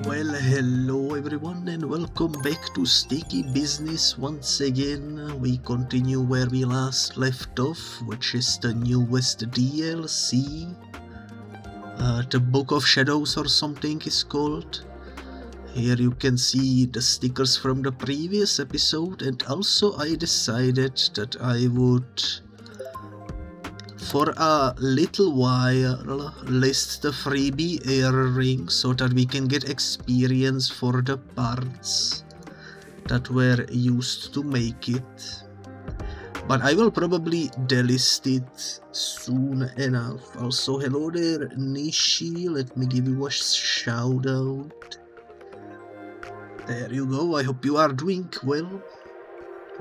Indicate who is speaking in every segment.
Speaker 1: Well, hello everyone and welcome back to Sticky Business once again. We continue where we last left off, which is the newest DLC. The Book of Shadows or something is called. Here you can see the stickers from the previous episode, and also I decided that I would, for a little while, list the freebie air ring so that we can get experience for the parts that were used to make it. But I will probably delist it soon enough. Also, hello there, Nishi, let me give you a shout out. There you go, I hope you are doing well.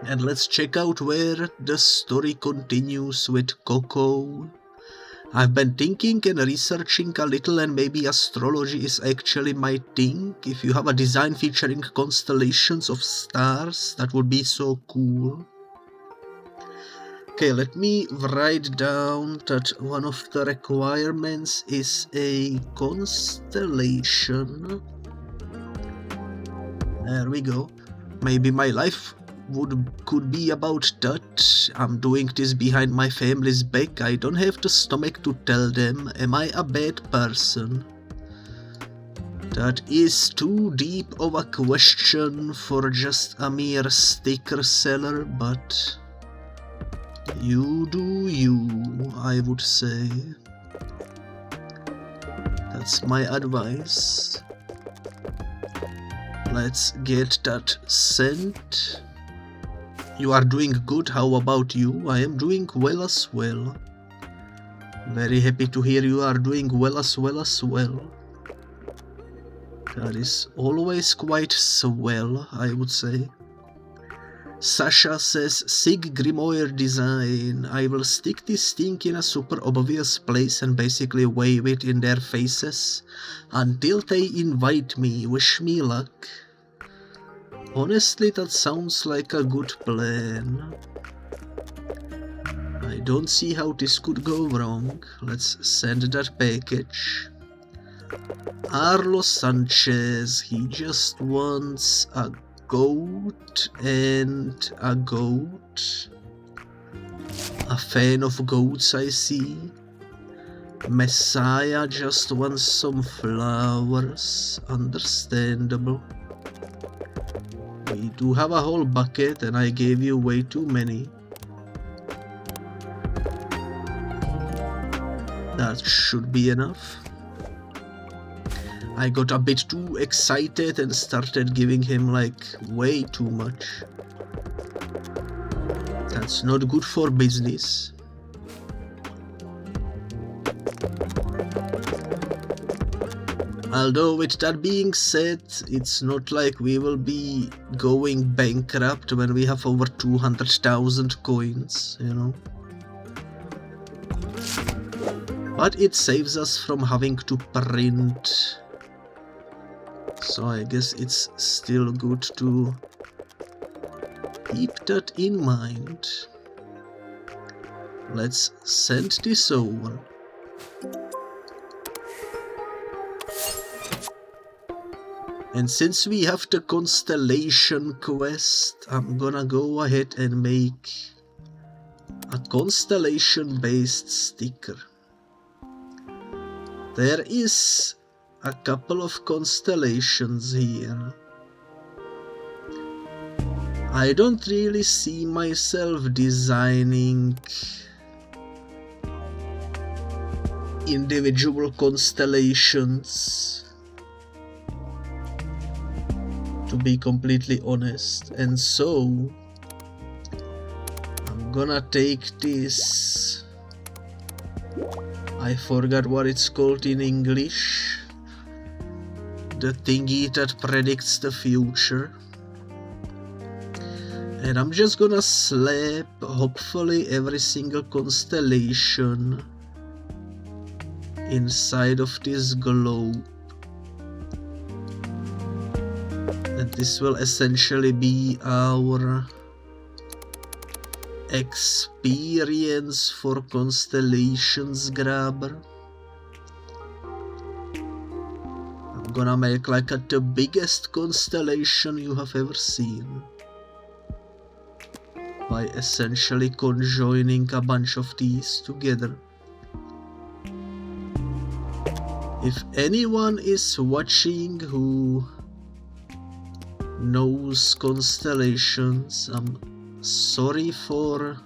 Speaker 1: And let's check out where the story continues with Coco. I've been thinking and researching a little, and maybe astrology is actually my thing. If you have a design featuring constellations of stars, that would be so cool. Okay, let me write down that one of the requirements is a constellation. There we go. Maybe my life could be about that. I'm doing this behind my family's back. I don't have the stomach to tell them. Am I a bad person? That is too deep of a question for just a mere sticker seller, but you do you, I would say. That's my advice. Let's get that sent. You are doing good, how about you? I am doing well as well. Very happy to hear you are doing well as well. That is always quite swell, I would say. Sasha says, Sig Grimoire design. I will stick this thing in a super obvious place and basically wave it in their faces until they invite me. Wish me luck. Honestly, that sounds like a good plan. I don't see how this could go wrong. Let's send that package. Arlo Sanchez, he just wants a goat and a goat. A fan of goats, I see. Messiah just wants some flowers. Understandable. We do have a whole bucket and I gave you way too many. That should be enough. I got a bit too excited and started giving him like way too much. That's not good for business. Although with that being said, it's not like we will be going bankrupt when we have over 200,000 coins, you know. But it saves us from having to print. So I guess it's still good to keep that in mind. Let's send this over. And since we have the constellation quest, I'm gonna go ahead and make a constellation based sticker. There is a couple of constellations here. I don't really see myself designing individual constellations, to be completely honest, and so I'm gonna take this, I forgot what it's called in English, the thingy that predicts the future, and I'm just gonna slap hopefully every single constellation inside of this globe. And this will essentially be our experience for constellations grabber. I'm I'm gonna make like the biggest constellation you have ever seen by essentially conjoining a bunch of these together. If anyone is watching who knows constellations, I'm sorry for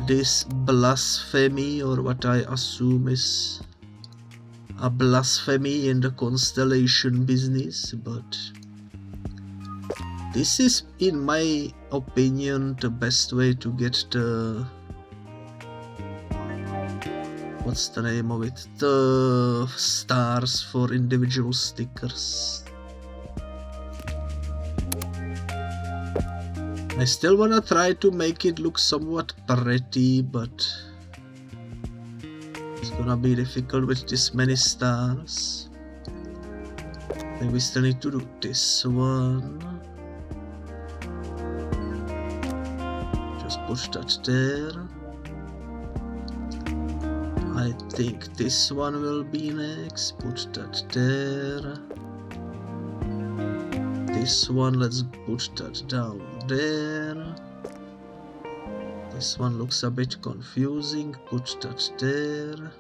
Speaker 1: this blasphemy, or what I assume is a blasphemy in the constellation business, but this is, in my opinion, the best way to get the... what's the name of it? The stars for individual stickers. I still wanna try to make it look somewhat pretty, but it's gonna be difficult with this many stars. I think we still need to do this one. Just push that there. I think this one will be next. Put that there. This one, let's put that down there. This one looks a bit confusing. Put that there.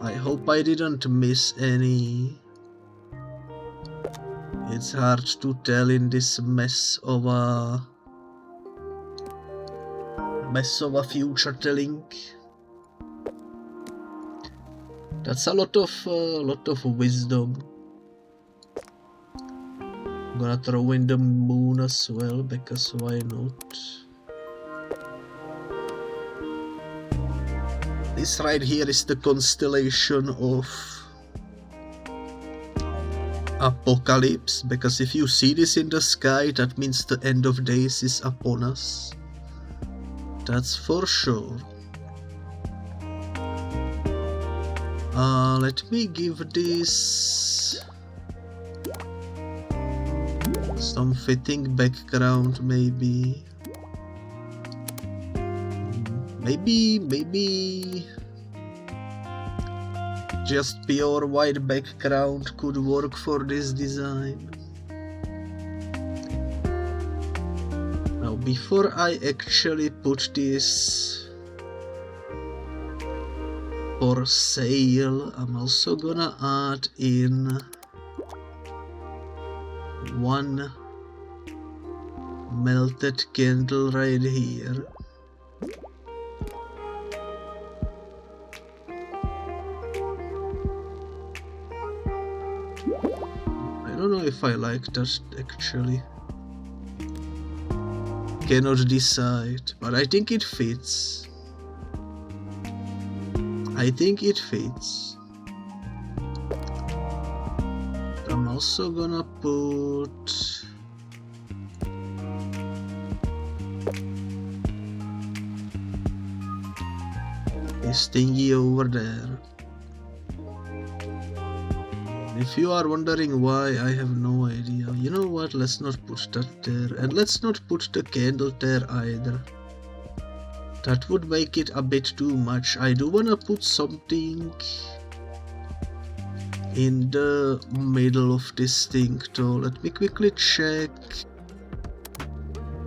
Speaker 1: I hope I didn't miss any. It's hard to tell in this mess of a future telling. That's a lot of wisdom. I'm gonna throw in the moon as well, because why not? This right here is the constellation of Apocalypse, because if you see this in the sky, that means the end of days is upon us. That's for sure. Let me give this some fitting background, maybe. Maybe just pure white background could work for this design. Now, before I actually put this for sale, I'm also gonna add in one melted candle right here. I don't know if I like that actually. Cannot decide, but I think it fits. I think it fits. I'm also gonna put this thingy over there. If you are wondering why, I have no idea. You know what, let's not put that there, and let's not put the candle there either. That would make it a bit too much. I do wanna put something in the middle of this thing though. Let me quickly check.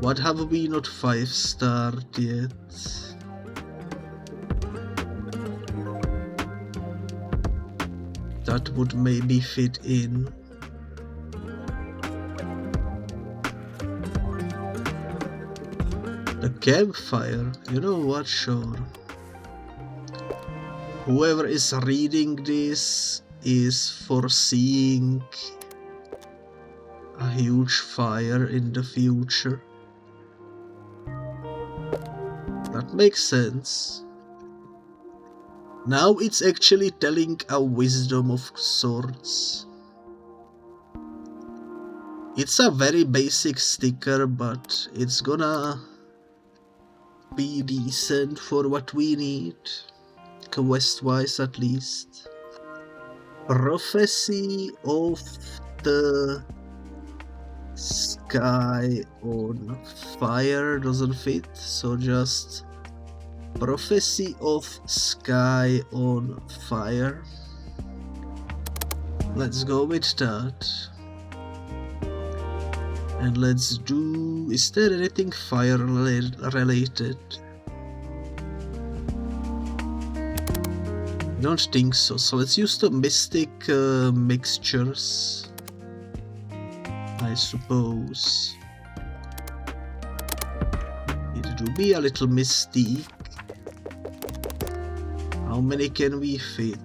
Speaker 1: What have we not 5-starred yet? That would maybe fit in. The campfire, you know what, sure. Whoever is reading this is foreseeing a huge fire in the future. That makes sense. Now it's actually telling a wisdom of sorts. It's a very basic sticker, but it's gonna be decent for what we need, quest-wise at least. Prophecy of the sky on fire doesn't fit, so just Prophecy of sky on fire. Let's go with that. And let's do... Is there anything fire related? I don't think so. So let's use the mystic mixtures, I suppose. It will be a little mystique. How many can we fit?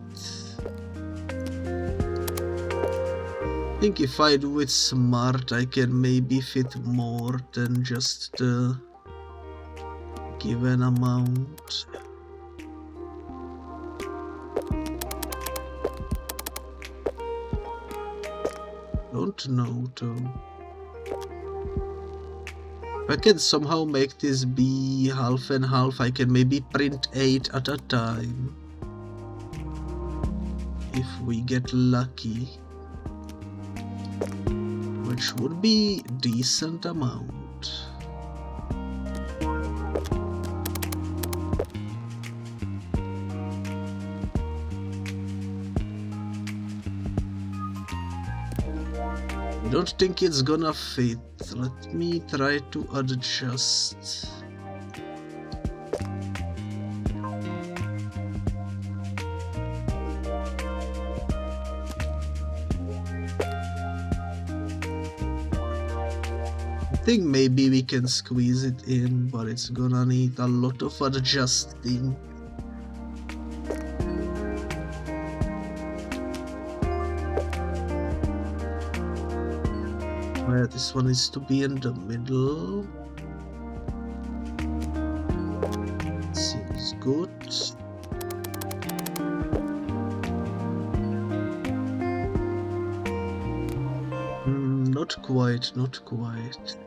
Speaker 1: I think if I do it smart, I can maybe fit more than just the given amount. Don't know though. If I can somehow make this be half and half, I can maybe print 8 at a time. If we get lucky. Which would be decent amount. I don't think it's gonna fit. Let me try to adjust. I think maybe we can squeeze it in, but it's gonna need a lot of adjusting. Where this one is to be in the middle. Seems good. Not quite, not quite.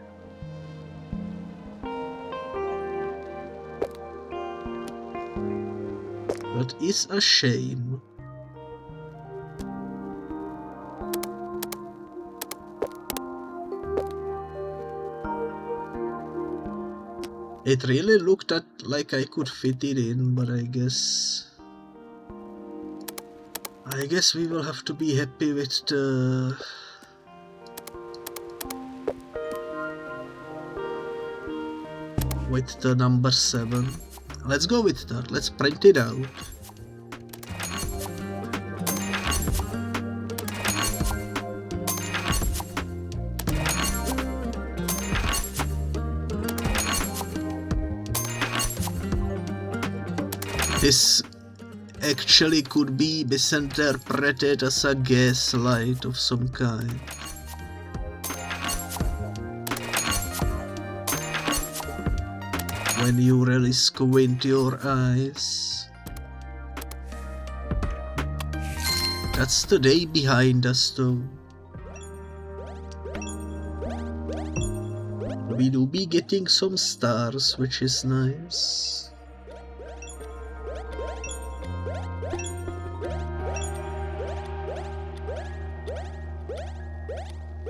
Speaker 1: That is a shame. It really looked like I could fit it in, but I guess we will have to be happy with the number 7. Let's go with that. Let's print it out. This actually could be misinterpreted as a gaslight of some kind. When you really squint your eyes. That's the day behind us though. We do be getting some stars, which is nice.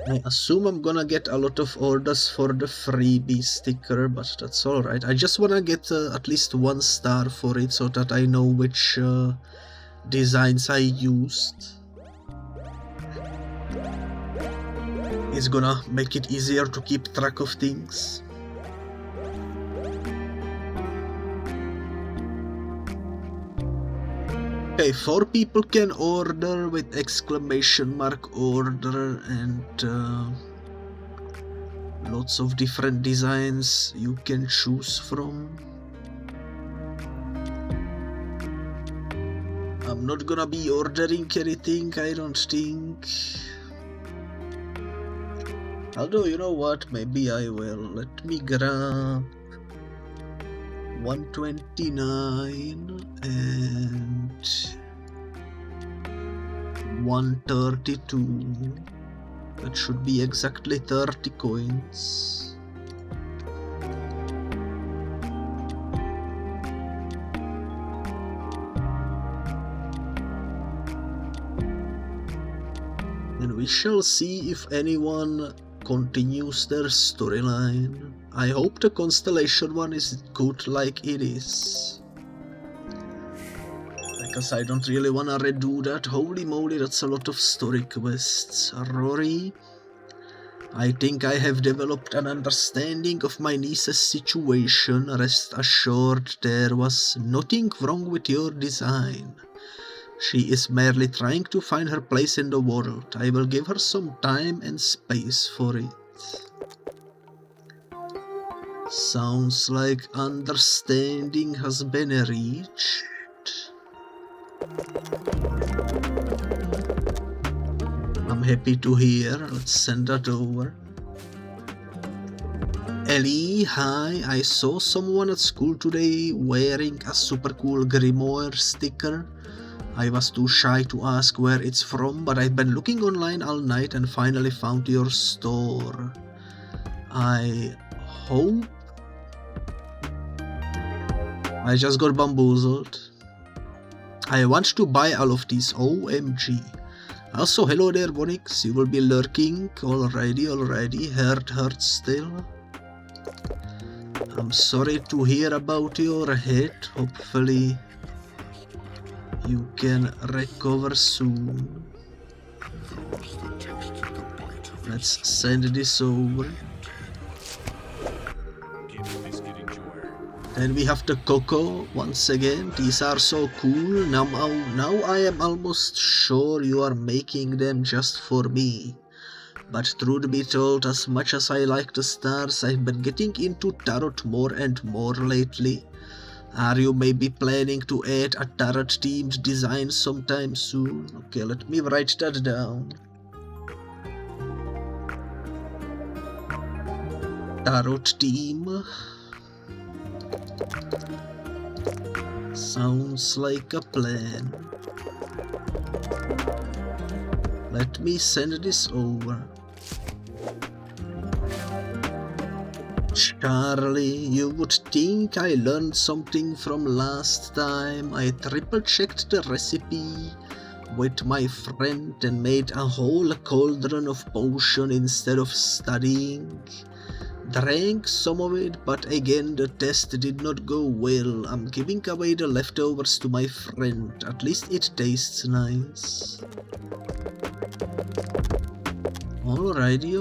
Speaker 1: I assume I'm gonna get a lot of orders for the freebie sticker, but that's alright. I just wanna get at least 1 star for it so that I know which designs I used. It's gonna make it easier to keep track of things. Okay, 4 people can order with exclamation mark order and lots of different designs you can choose from. I'm not gonna be ordering anything, I don't think. Although, you know what, maybe I will. Let me grab 129 and 132. That should be exactly 30 coins. And we shall see if anyone continues their storyline. I hope the Constellation one is good like it is. I because I don't really want to redo that. Holy moly, that's a lot of story quests. Rory, I think I have developed an understanding of my niece's situation. Rest assured, there was nothing wrong with your design. She is merely trying to find her place in the world. I will give her some time and space for it. Sounds like understanding has been reached. I'm happy to hear. Let's send that over. Ellie, hi. I saw someone at school today wearing a super cool Grimoire sticker. I was too shy to ask where it's from, but I've been looking online all night and finally found your store. I hope... I just got bamboozled. I want to buy all of these, OMG. Also, hello there, Bonix. You will be lurking. Alrighty. Hurt still. I'm sorry to hear about your head. Hopefully, you can recover soon. Let's send this over. Then we have the Coco once again. These are so cool. Now I am almost sure you are making them just for me. But truth be told, as much as I like the stars, I've been getting into tarot more and more lately. Are you maybe planning to add a tarot themed design sometime soon? Okay, let me write that down. Tarot theme. Sounds like a plan. Let me send this over. Charlie, you would think I learned something from last time. I triple checked the recipe with my friend and made a whole cauldron of potion instead of studying. Drank some of it, but again the test did not go well. I'm giving away the leftovers to my friend. At least it tastes nice. Alrighty.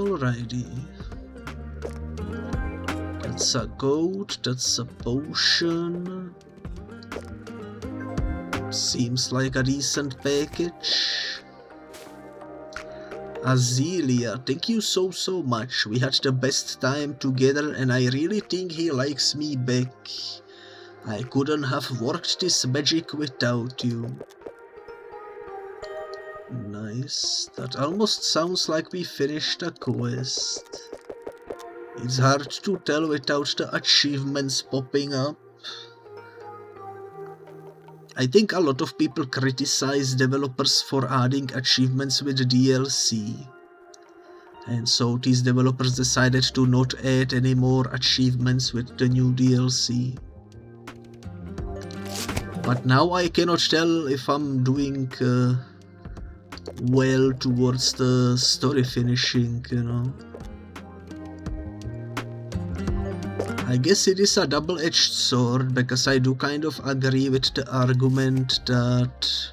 Speaker 1: That's a goat, that's a potion. Seems like a decent package. Azealia, thank you so much. We had the best time together and I really think he likes me back. I couldn't have worked this magic without you. Nice. That almost sounds like we finished a quest. It's hard to tell without the achievements popping up. I think a lot of people criticize developers for adding achievements with DLC. And so these developers decided to not add any more achievements with the new DLC. But now I cannot tell if I'm doing well towards the story finishing, you know. I guess it is a double-edged sword, because I do kind of agree with the argument that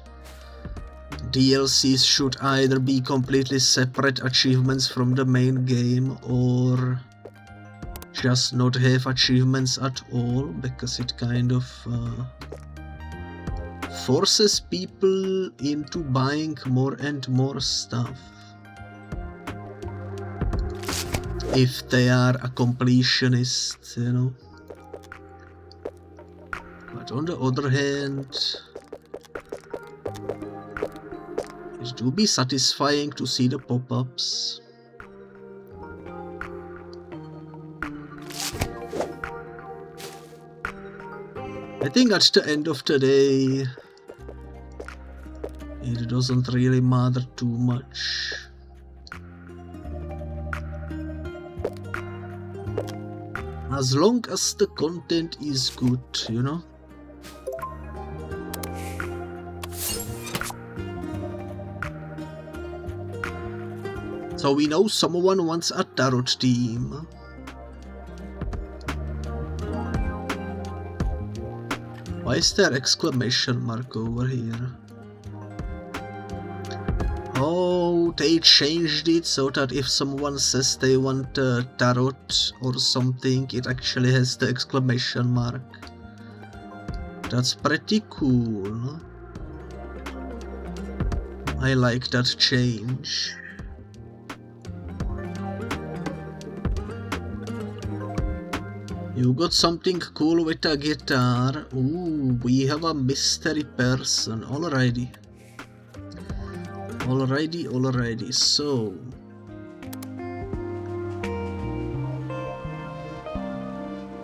Speaker 1: DLCs should either be completely separate achievements from the main game or just not have achievements at all, because it kind of forces people into buying more and more stuff. If they are a completionist, you know. But on the other hand, it do be satisfying to see the pop-ups. I think at the end of the day, it doesn't really matter too much. As long as the content is good, you know? So we know someone wants a tarot team. Why is there exclamation mark over here? Oh, they changed it so that if someone says they want a tarot or something, it actually has the exclamation mark. That's pretty cool. I like that change. You got something cool with a guitar. Ooh, we have a mystery person. Alrighty. Alrighty, so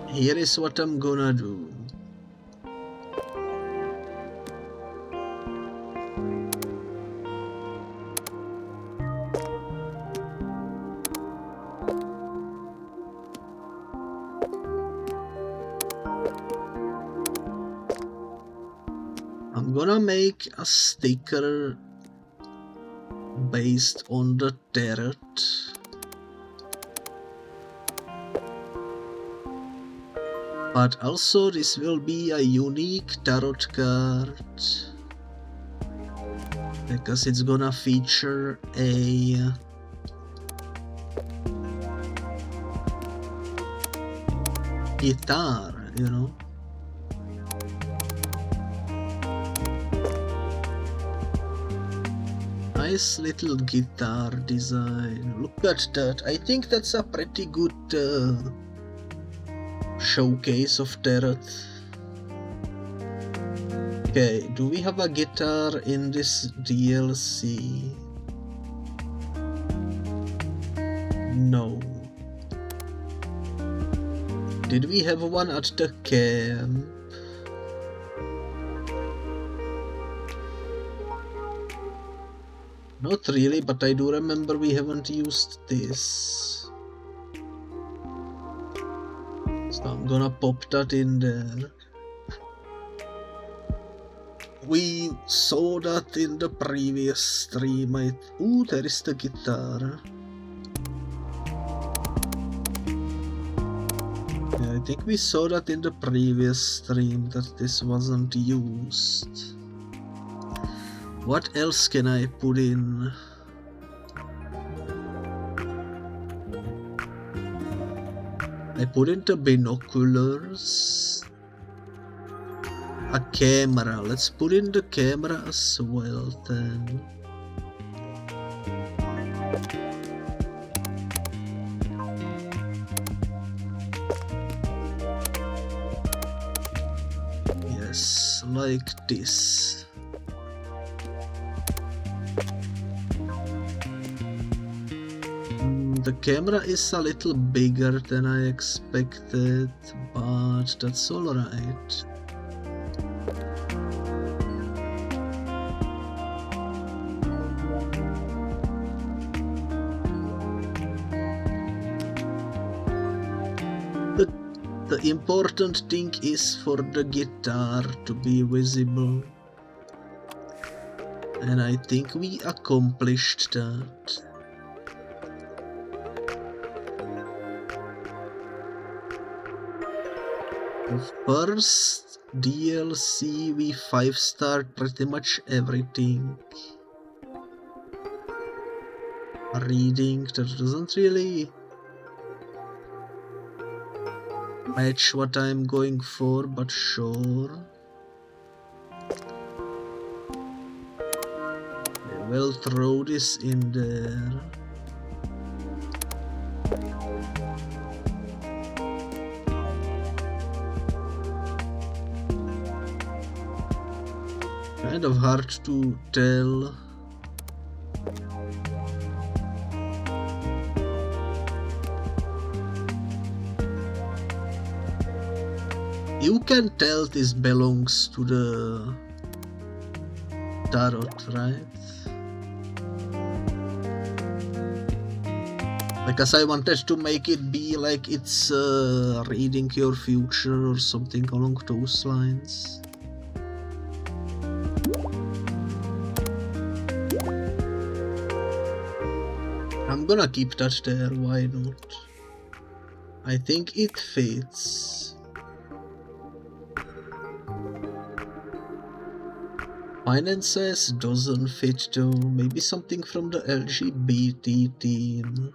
Speaker 1: here is what I'm gonna do. I'm gonna make a sticker based on the tarot. But also this will be a unique tarot card because it's gonna feature a guitar, you know. Nice little guitar design. Look at that. I think that's a pretty good showcase of tarot. Okay, do we have a guitar in this DLC? No. Did we have one at the camp? Not really, but I do remember we haven't used this. So I'm gonna pop that in there. We saw that in the previous stream. Ooh, there is the guitar. Yeah, I think we saw that in the previous stream that this wasn't used. What else can I put in? I put in the binoculars. A camera. Let's put in the camera as well then. Yes, like this. The camera is a little bigger than I expected, but that's alright. The important thing is for the guitar to be visible, and I think we accomplished that. First DLC we 5-starred pretty much everything. Reading, that doesn't really match what I'm going for, but sure. We'll throw this in there. Kind of hard to tell. You can tell this belongs to the tarot, right? Because I wanted to make it be like it's reading your future or something along those lines. I'm gonna keep that there, why not? I think it fits. Finances doesn't fit though. Maybe something from the LGBT team.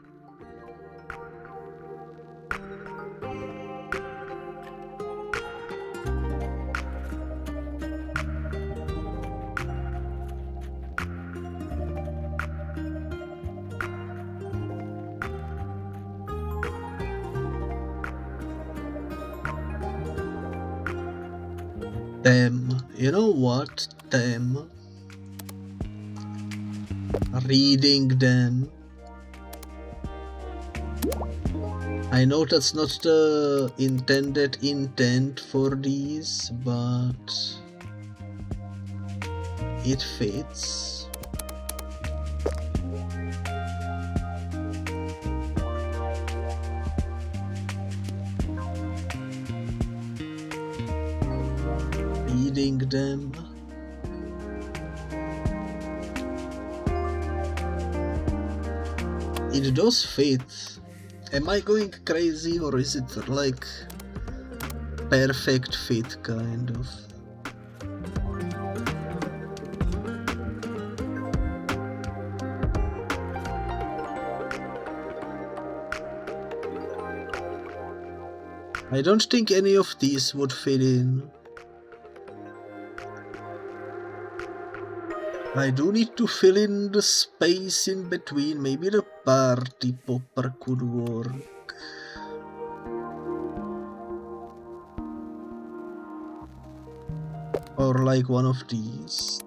Speaker 1: Them. You know what? Them. Reading them. I know that's not the intended intent for these, but it fits. Reading them. It does fit. Am I going crazy, or is it like perfect fit kind of? I don't think any of these would fit in. I do need to fill in the space in between. Maybe the party popper could work. Or like one of these.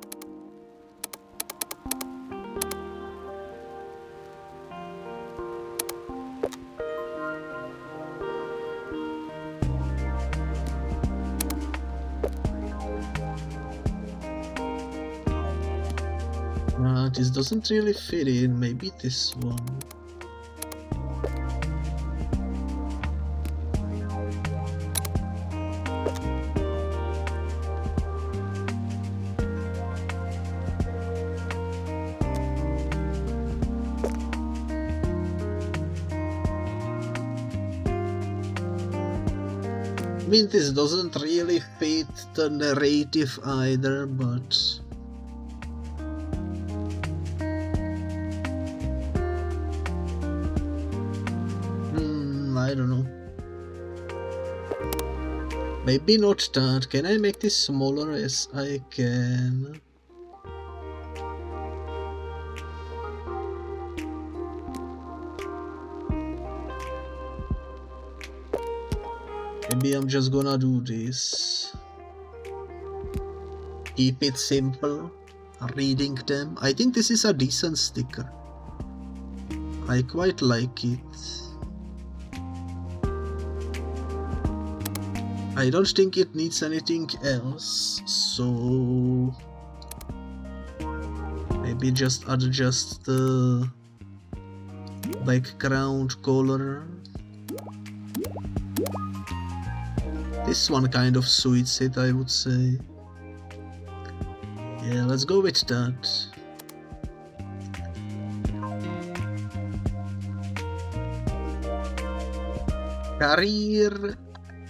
Speaker 1: This doesn't really fit in. Maybe this one. I mean, this doesn't really fit the narrative either, but I don't know. Maybe not that. Can I make this smaller? Yes, I can. Maybe I'm just gonna do this. Keep it simple. Reading them. I think this is a decent sticker. I quite like it. I don't think it needs anything else, so maybe just adjust the background color. This one kind of suits it, I would say. Yeah, let's go with that. Career,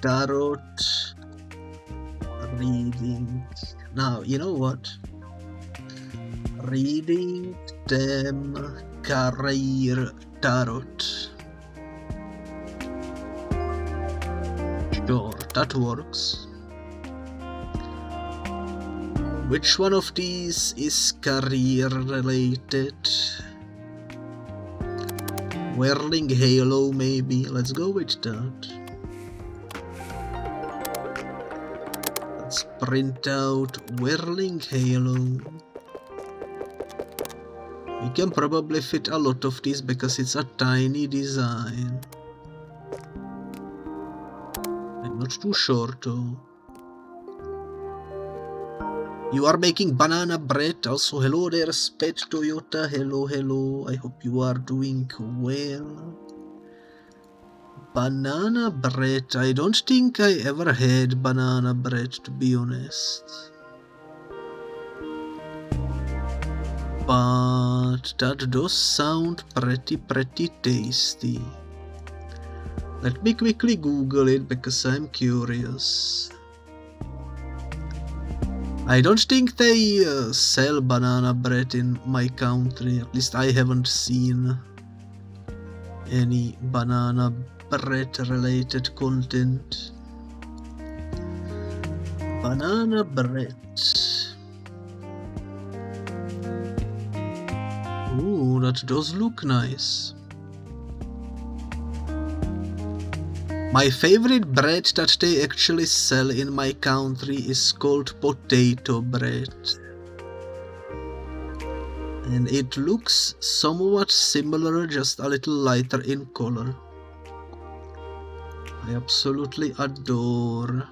Speaker 1: tarot, reading. Now, you know what? Reading them, career, tarot. Sure, that works. Which one of these is career related? Whirling Halo, maybe. Let's go with that. Let's print out Whirling Halo. We can probably fit a lot of these because it's a tiny design. I'm not too sure though. You are making banana bread. Also, hello there, Sped Toyota. Hello, hello. I hope you are doing well. Banana bread. I don't think I ever had banana bread, to be honest. But that does sound pretty tasty. Let me quickly Google it because I'm curious. I don't think they sell banana bread in my country, at least I haven't seen any banana bread related content. Banana bread. Ooh, that does look nice. My favorite bread that they actually sell in my country is called potato bread. And it looks somewhat similar, just a little lighter in color. I absolutely adore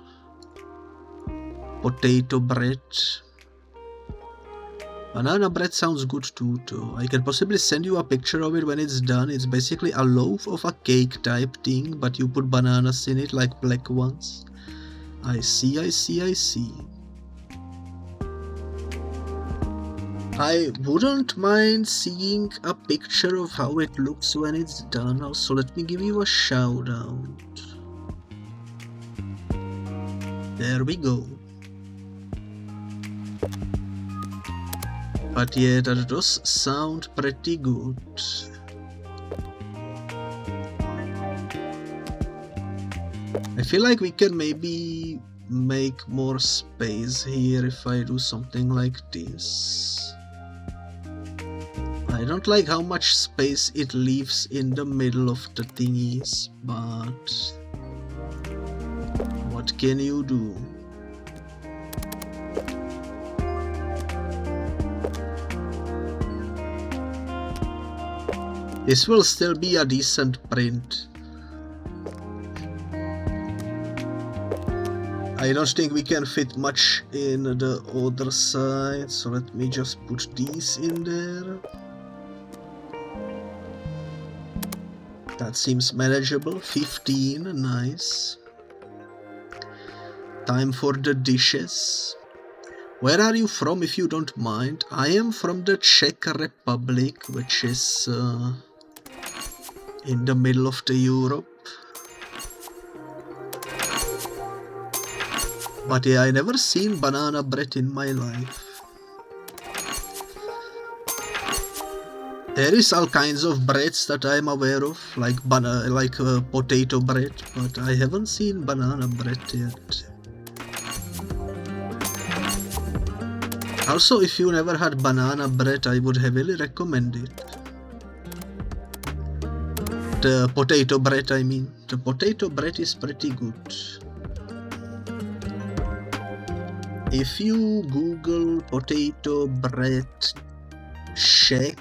Speaker 1: potato bread. Banana bread sounds good too, though. I can possibly send you a picture of it when it's done. It's basically a loaf of a cake type thing, but you put bananas in it like black ones. I see. I wouldn't mind seeing a picture of how it looks when it's done. Also, let me give you a shout out. There we go. But yeah, that does sound pretty good. I feel like we can maybe make more space here if I do something like this. I don't like how much space it leaves in the middle of the thingies, but what can you do? This will still be a decent print. I don't think we can fit much in the other side, so let me just put these in there. That seems manageable. 15, nice. Time for the dishes. Where are you from, if you don't mind? I am from the Czech Republic, which is in the middle of the Europe. But yeah, I never seen banana bread in my life. There is all kinds of breads that I'm aware of, like potato bread, but I haven't seen banana bread yet. Also, if you never had banana bread, I would heavily recommend it. The potato bread, I mean. The potato bread is pretty good. If you Google potato bread Czech,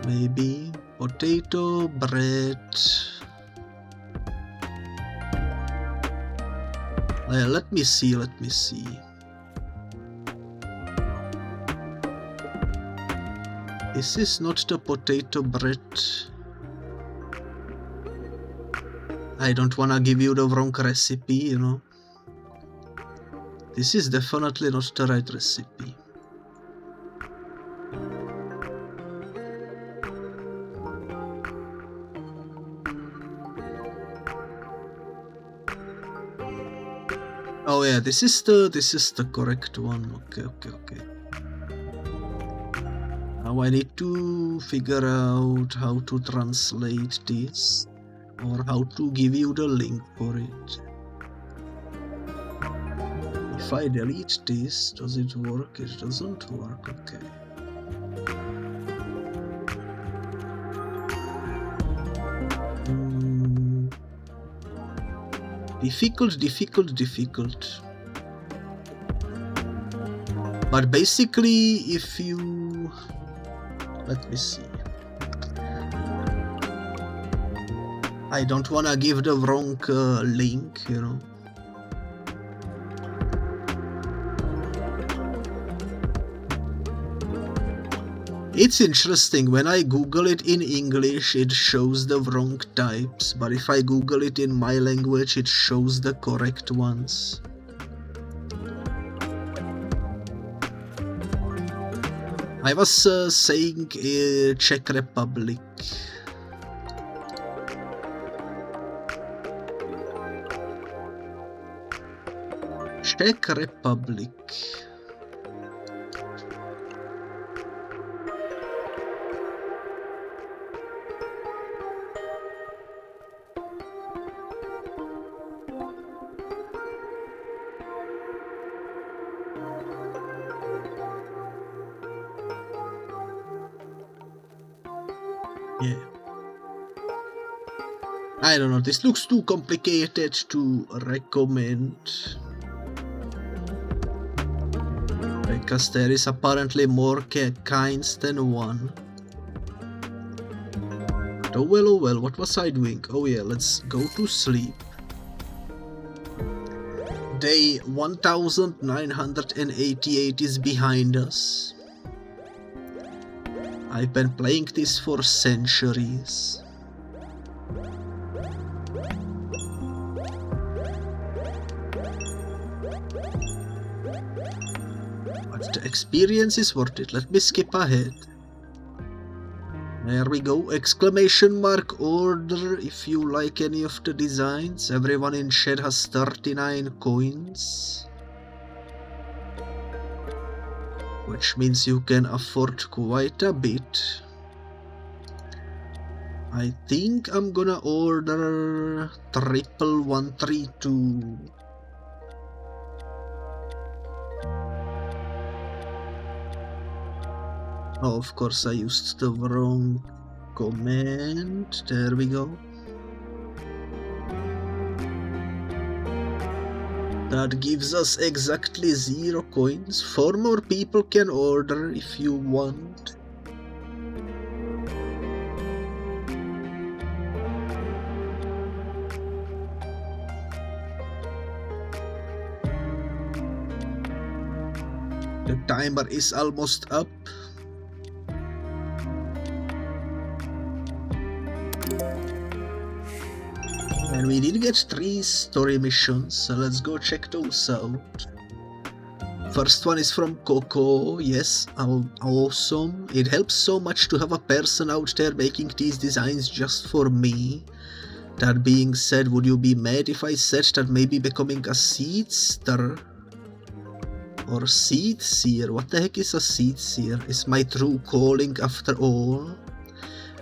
Speaker 1: maybe potato bread. Let me see. This is not the potato bread. I don't wanna give you the wrong recipe, you know. This is definitely not the right recipe. Oh yeah, this is the correct one. Okay. Now I need to figure out how to translate this, or how to give you the link for it. If I delete this, does it work? It doesn't work, okay. Difficult. But basically, if you... Let me see. I don't wanna give the wrong link, you know. It's interesting, when I Google it in English, it shows the wrong types, but if I Google it in my language, it shows the correct ones. I was saying Czech Republic. Czech Republic. Yeah. I don't know, this looks too complicated to recommend. Because there is apparently more kinds than one. Oh well, what was I doing? Oh yeah, let's go to sleep. Day 1988 is behind us. I've been playing this for centuries. But the experience is worth it. Let me skip ahead. There we go. Exclamation mark order if you like any of the designs. Everyone in chat has 39 coins. Which means you can afford quite a bit. I think I'm gonna order 11132. Oh, of course I used the wrong command. There we go. That gives us exactly 0 coins. 4 more people can order if you want. The timer is almost up. And we did get 3 story missions, so let's go check those out. First one is from Coco. Yes, awesome. It helps so much to have a person out there making these designs just for me. That being said, would you be mad if I said that maybe becoming a seedster or seed seer, what the heck is a seed seer, is my true calling after all?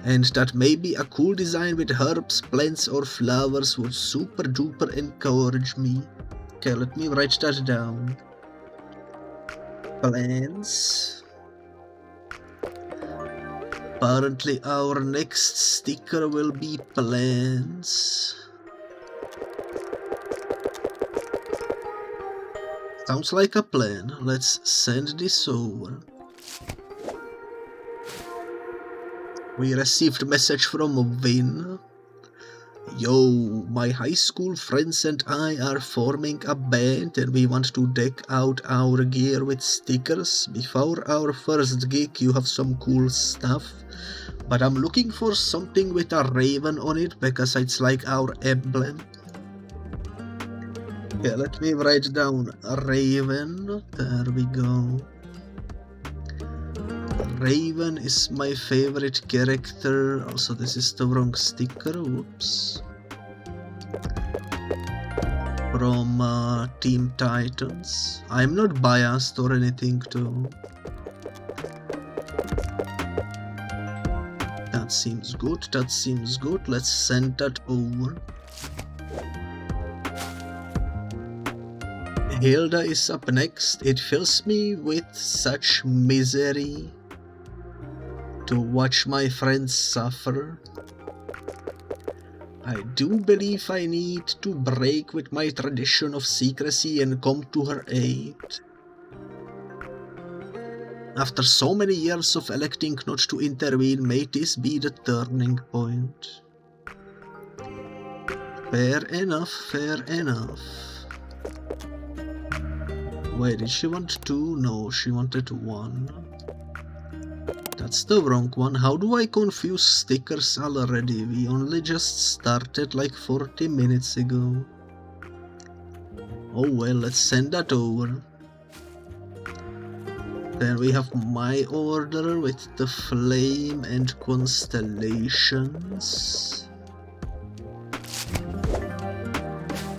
Speaker 1: And that maybe a cool design with herbs, plants or flowers would super duper encourage me. Okay, let me write that down. Plants. Apparently our next sticker will be plants. Sounds like a plan. Let's send this over. We received a message from Vin. Yo, my high school friends and I are forming a band and we want to deck out our gear with stickers. Before our first gig you have some cool stuff, but I'm looking for something with a raven on it because it's like our emblem. Yeah, let me write down a raven. There we go. Raven is my favorite character. Also, this is the wrong sticker. Whoops. From Team Titans. I'm not biased or anything too. That seems good. That seems good. Let's send that over. Hilda is up next. It fills me with such misery to watch my friends suffer. I do believe I need to break with my tradition of secrecy and come to her aid. After so many years of electing not to intervene, may this be the turning point. Fair enough, fair enough. Wait, did she want 2? No, she wanted 1. That's the wrong one. How do I confuse stickers already? We only just started like 40 minutes ago. Oh well, let's send that over. Then we have my order with the flame and constellations.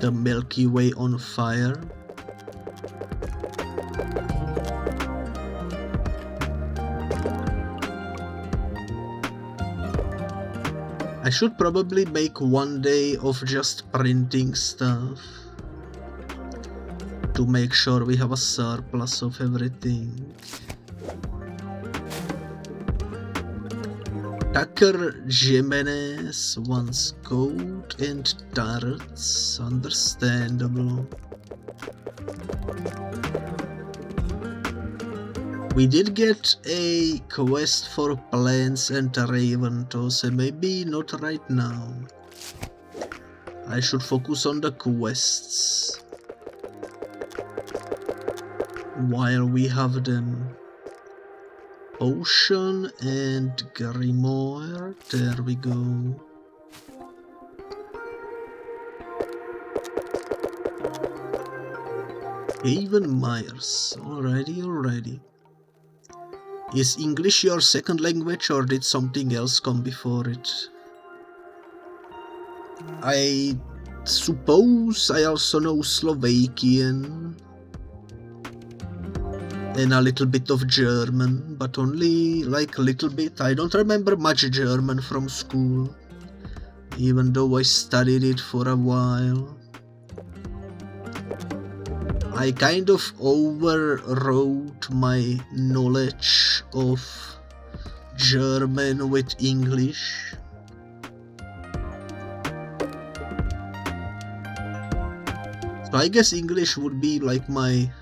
Speaker 1: The Milky Way on fire. I should probably make one day of just printing stuff to make sure we have a surplus of everything. Tucker Jimenez wants gold and turrets. Understandable. We did get a quest for plants and raven though, so maybe not right now. I should focus on the quests while we have them. Ocean and Grimoire, there we go. Haven Myers, alrighty. Is English your second language or did something else come before it? I suppose I also know Slovakian and a little bit of German, but only like a little bit. I don't remember much German from school, even though I studied it for a while. I kind of overrode my knowledge of German with English. So I guess English would be like my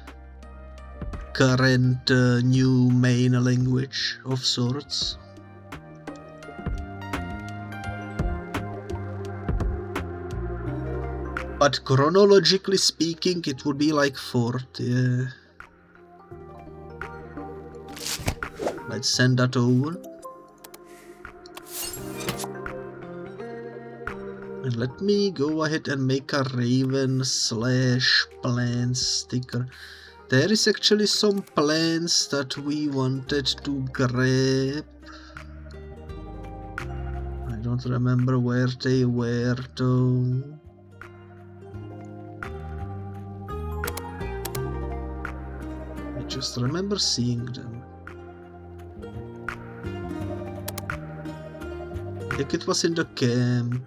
Speaker 1: current new main language of sorts. But chronologically speaking, it would be like fourth, yeah. Let's send that over. And let me go ahead and make a Raven/plant sticker. There is actually some plants that we wanted to grab. I don't remember where they were though. Just remember seeing them. I think it was in the camp.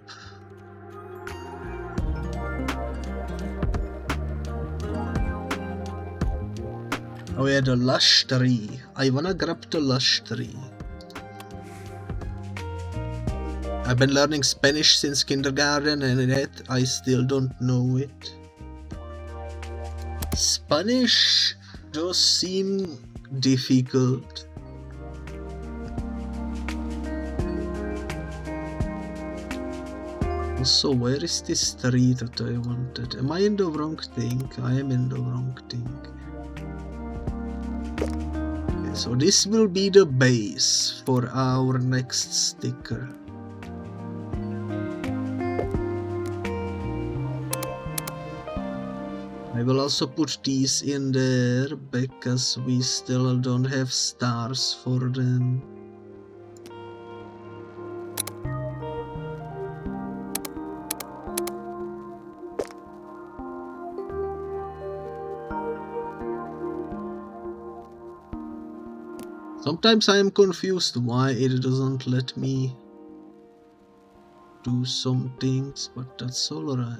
Speaker 1: Oh yeah, the lush tree. I wanna grab the lush tree. I've been learning Spanish since kindergarten and yet I still don't know it. Spanish does seem difficult. Also, where is this tree that I wanted? Am I in the wrong thing? I am in the wrong thing. Okay, so this will be the base for our next sticker. I will also put these in there because we still don't have stars for them. Sometimes I am confused why it doesn't let me do some things, but that's alright.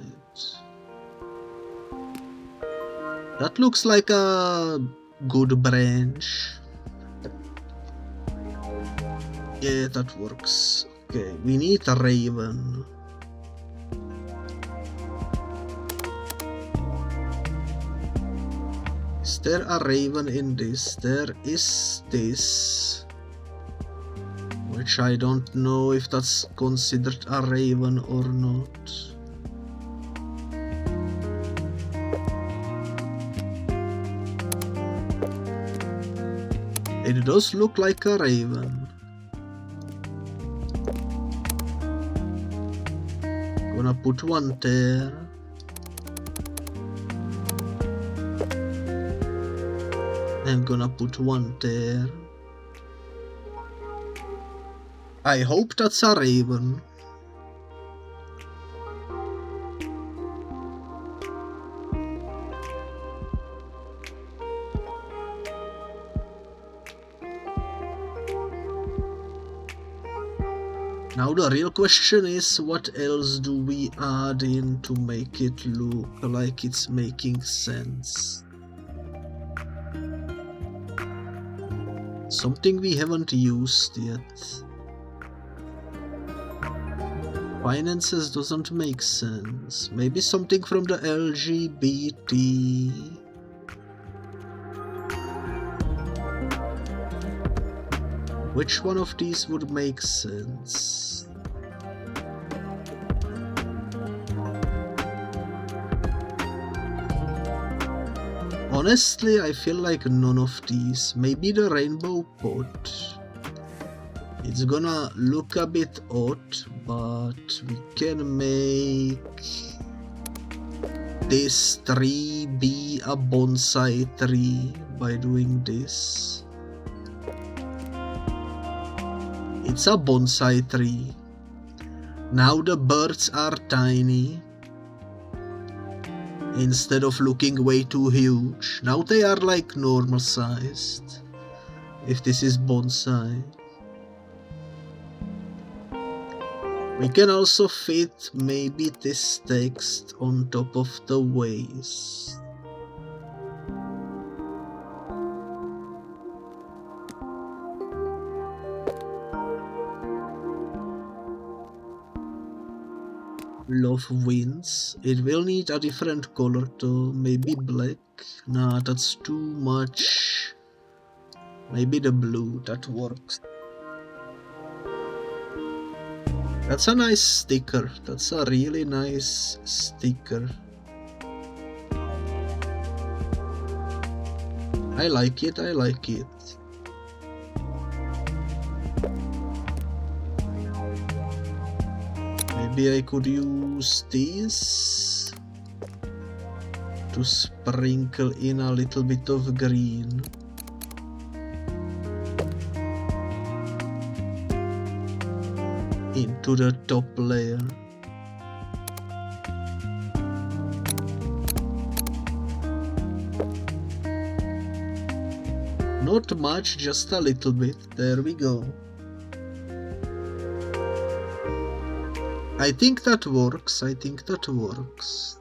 Speaker 1: That looks like a good branch. Yeah, that works. Okay, we need a raven. Is there a raven in this? There is this. Which I don't know if that's considered a raven or not. It does look like a raven. Gonna put one there. I'm gonna put one there. I hope that's a raven. Now the real question is, what else do we add in to make it look like it's making sense? Something we haven't used yet. Finances doesn't make sense. Maybe something from the LGBT. Which one of these would make sense? Honestly, I feel like none of these. Maybe the rainbow pot. It's gonna look a bit odd, but we can make this tree be a bonsai tree by doing this. It's a bonsai tree. Now the birds are tiny. Instead of looking way too huge, now they are like normal sized. If this is bonsai. We can also fit maybe this text on top of the vase. Love wins. It will need a different color though, maybe black. Nah, that's too much. Maybe the blue, that works. That's a nice sticker. That's a really nice sticker. I like it, I like it. Maybe I could use this to sprinkle in a little bit of green. Into the top layer. Not much, just a little bit. There we go. I think that works. I think that works.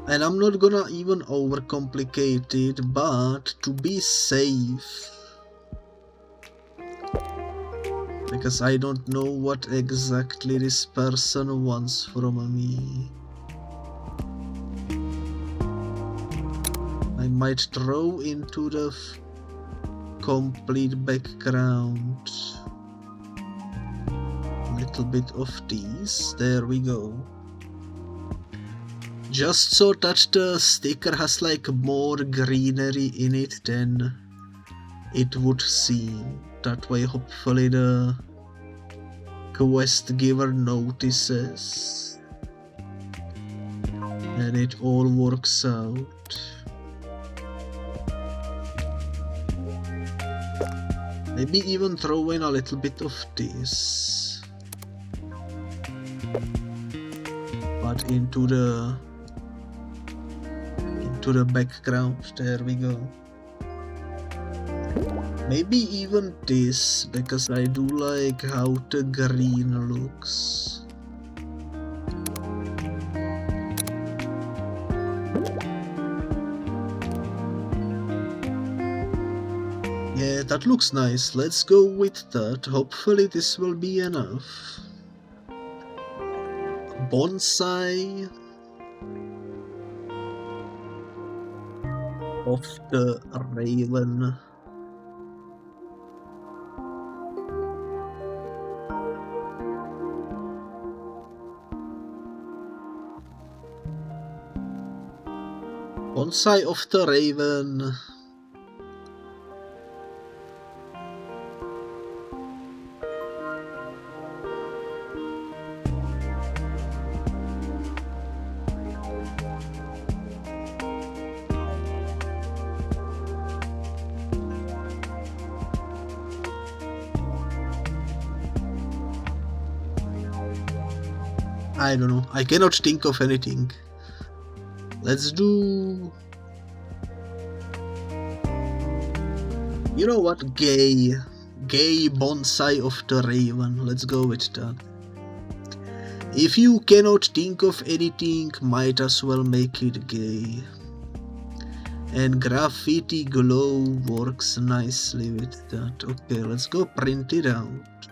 Speaker 1: And I'm not gonna even overcomplicate it, but to be safe, because I don't know what exactly this person wants from me, I might throw into the complete background a little bit of these. There we go. Just so that the sticker has like more greenery in it than it would seem. That way hopefully the quest giver notices and it all works out. Maybe even throw in a little bit of this, but into the background. There we go. Maybe even this, because I do like how the green looks. Yeah, that looks nice. Let's go with that. Hopefully this will be enough. Bonsai of the Raven. Bonsai of the Raven. I don't know, I cannot think of anything. Let's do You know what? Gay Bonsai of the Raven. Let's go with that. If you cannot think of anything, might as well make it gay. And graffiti glow works nicely with that. Okay, let's go print it out.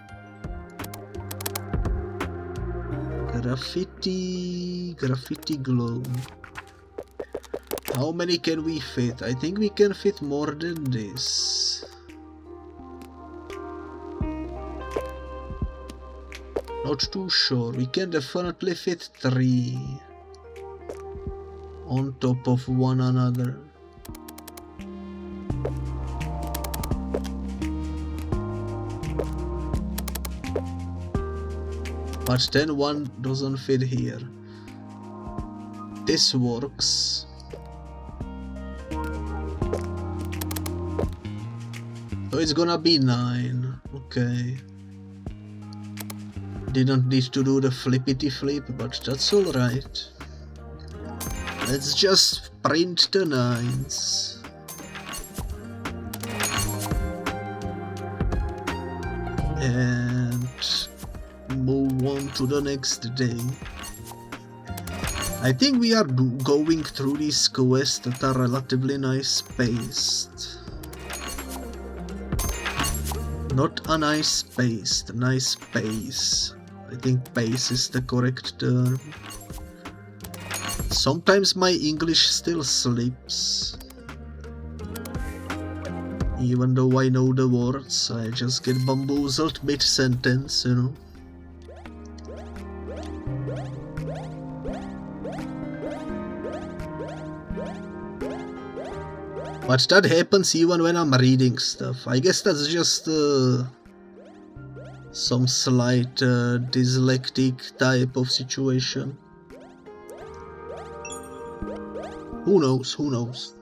Speaker 1: Graffiti glow. How many can we fit? I think we can fit more than this. Not too sure. We can definitely fit 3 on top of one another. But then one doesn't fit here. This works. So it's gonna be 9. Okay. Didn't need to do the flippity flip, but that's alright. Let's just print the 9s. And move on to the next day. I think we are going through these quests at a relatively nice pace. Not a nice pace, nice pace. I think pace is the correct term. Sometimes my English still slips. Even though I know the words, I just get bamboozled mid-sentence, you know. But that happens even when I'm reading stuff. I guess that's just some slight dyslexic type of situation. Who knows, who knows.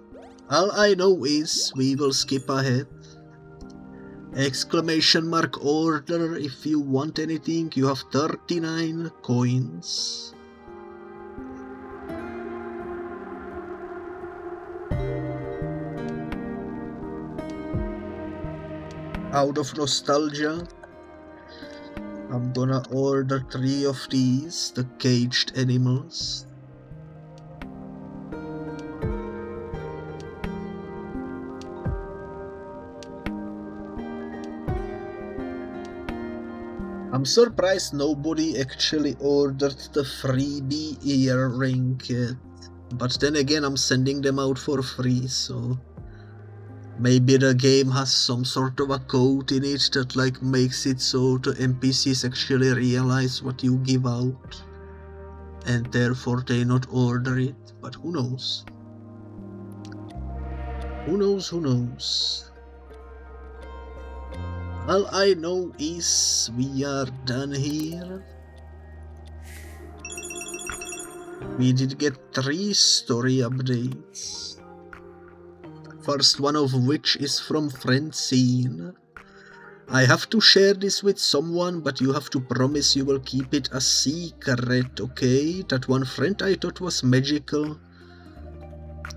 Speaker 1: All I know is we will skip ahead. Exclamation mark order if you want anything. You have 39 coins. Out of nostalgia, I'm gonna order 3 of these, the caged animals. I'm surprised nobody actually ordered the freebie earring yet, but then again I'm sending them out for free, so maybe the game has some sort of a code in it that like makes it so the NPCs actually realize what you give out and therefore they not order it, but who knows? Who knows, who knows? All I know is we are done here. We did get 3 story updates. First one of which is from Francine. I have to share this with someone, but you have to promise you will keep it a secret, okay? That one friend I thought was magical.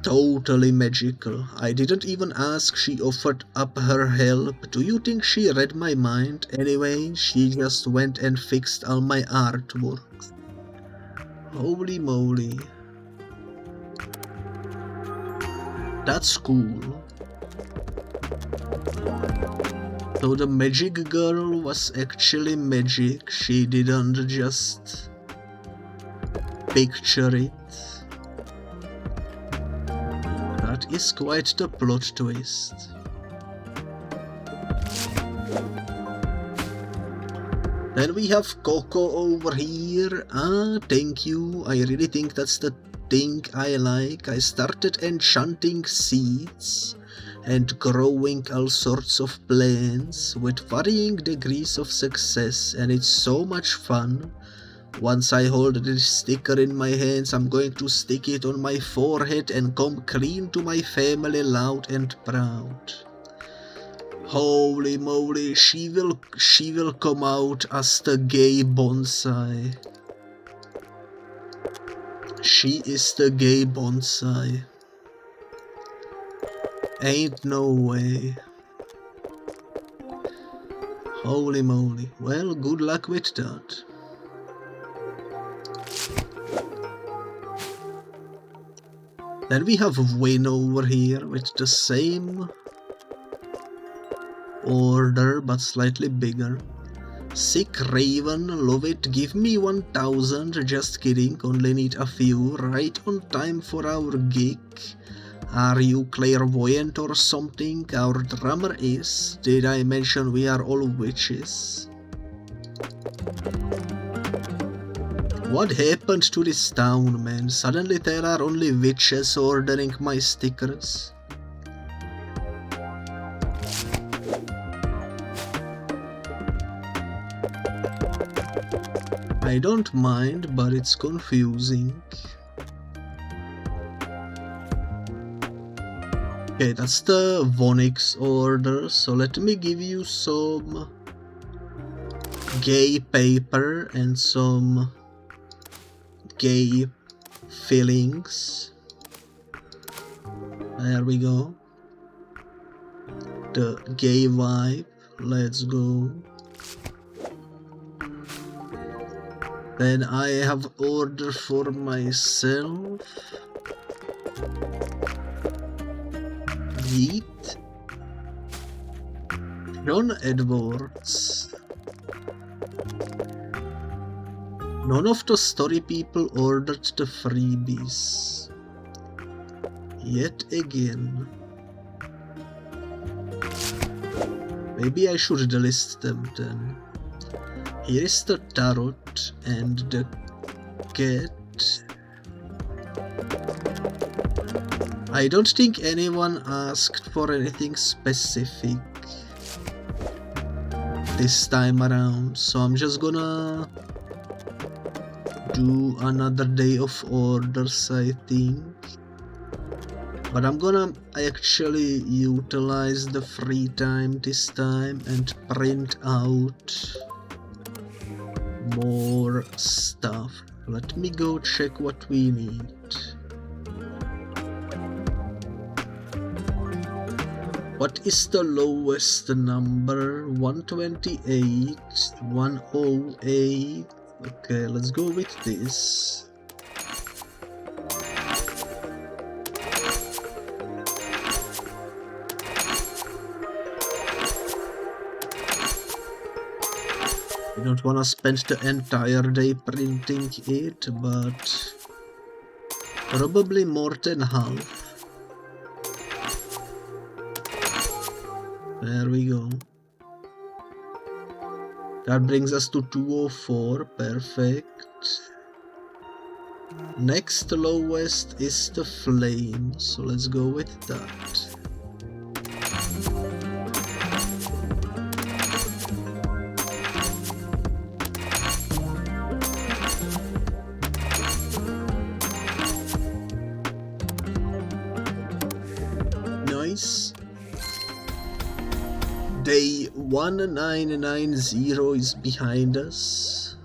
Speaker 1: Totally magical. I didn't even ask, she offered up her help. Do you think she read my mind? Anyway, she just went and fixed all my artwork. Holy moly. That's cool. So the magic girl was actually magic, she didn't just picture it. That is quite the plot twist. Then we have Coco over here. Ah, thank you. I really think that's the thing I like. I started enchanting seeds and growing all sorts of plants with varying degrees of success, and it's so much fun. Once I hold this sticker in my hands, I'm going to stick it on my forehead and come clean to my family loud and proud. Holy moly, she will come out as the gay bonsai. She is the gay bonsai. Ain't no way. Holy moly. Well, good luck with that. Then we have Win over here with the same order but slightly bigger. Sick Raven, love it, give me 1000, just kidding, only need a few, right on time for our gig. Are you clairvoyant or something? Our drummer is. Did I mention we are all witches? What happened to this town, man? Suddenly there are only witches ordering my stickers. I don't mind, but it's confusing. Okay, that's the Vonix order, so let me give you some gay paper and some gay fillings. There we go. The gay vibe, let's go. Then I have order for myself. Yeet. John Edwards. None of the story people ordered the freebies. Yet again. Maybe I should delist them then. Here is the tarot and the cat. I don't think anyone asked for anything specific this time around, so I'm just gonna do another day of orders, I think. But I'm gonna actually utilize the free time this time and print out more stuff. Let me go check what we need. What is the lowest number? 128, 108. Okay, let's go with this. I don't wanna spend the entire day printing it, but probably more than half. There we go. That brings us to 204, perfect. Next lowest is the flame, so let's go with that. Nice. Day 1990 is behind us.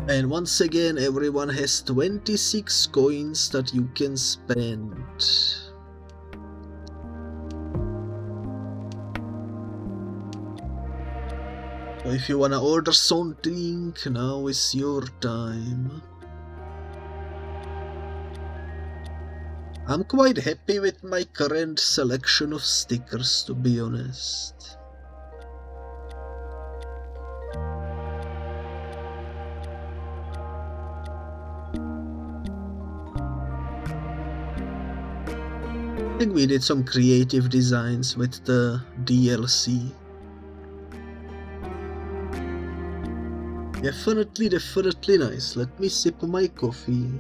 Speaker 1: And once again, everyone has 26 coins that you can spend. So if you wanna order something, now is your time. I'm quite happy with my current selection of stickers, to be honest. I think we did some creative designs with the DLC. Definitely nice. Let me sip my coffee.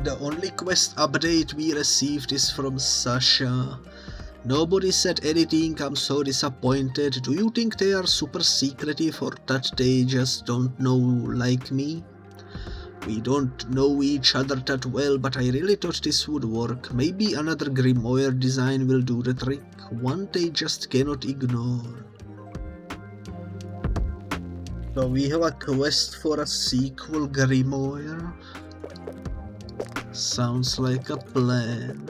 Speaker 1: The only quest update we received is from Sasha. Nobody said anything, I'm so disappointed. Do you think they are super secretive or that they just don't know like me? We don't know each other that well, but I really thought this would work. Maybe another Grimoire design will do the trick. One they just cannot ignore. So we have a quest for a sequel Grimoire. Sounds like a plan.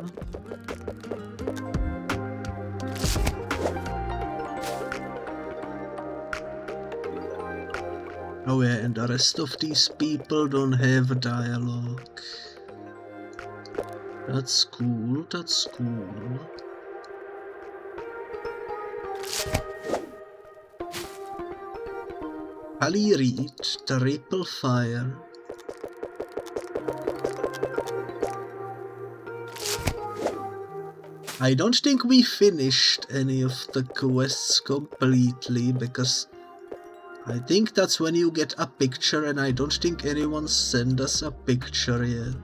Speaker 1: Oh yeah, and the rest of these people don't have dialogue. That's cool, that's cool. Ali read TriggerFyre. I don't think we finished any of the quests completely, because I think that's when you get a picture, and I don't think anyone sent us a picture yet.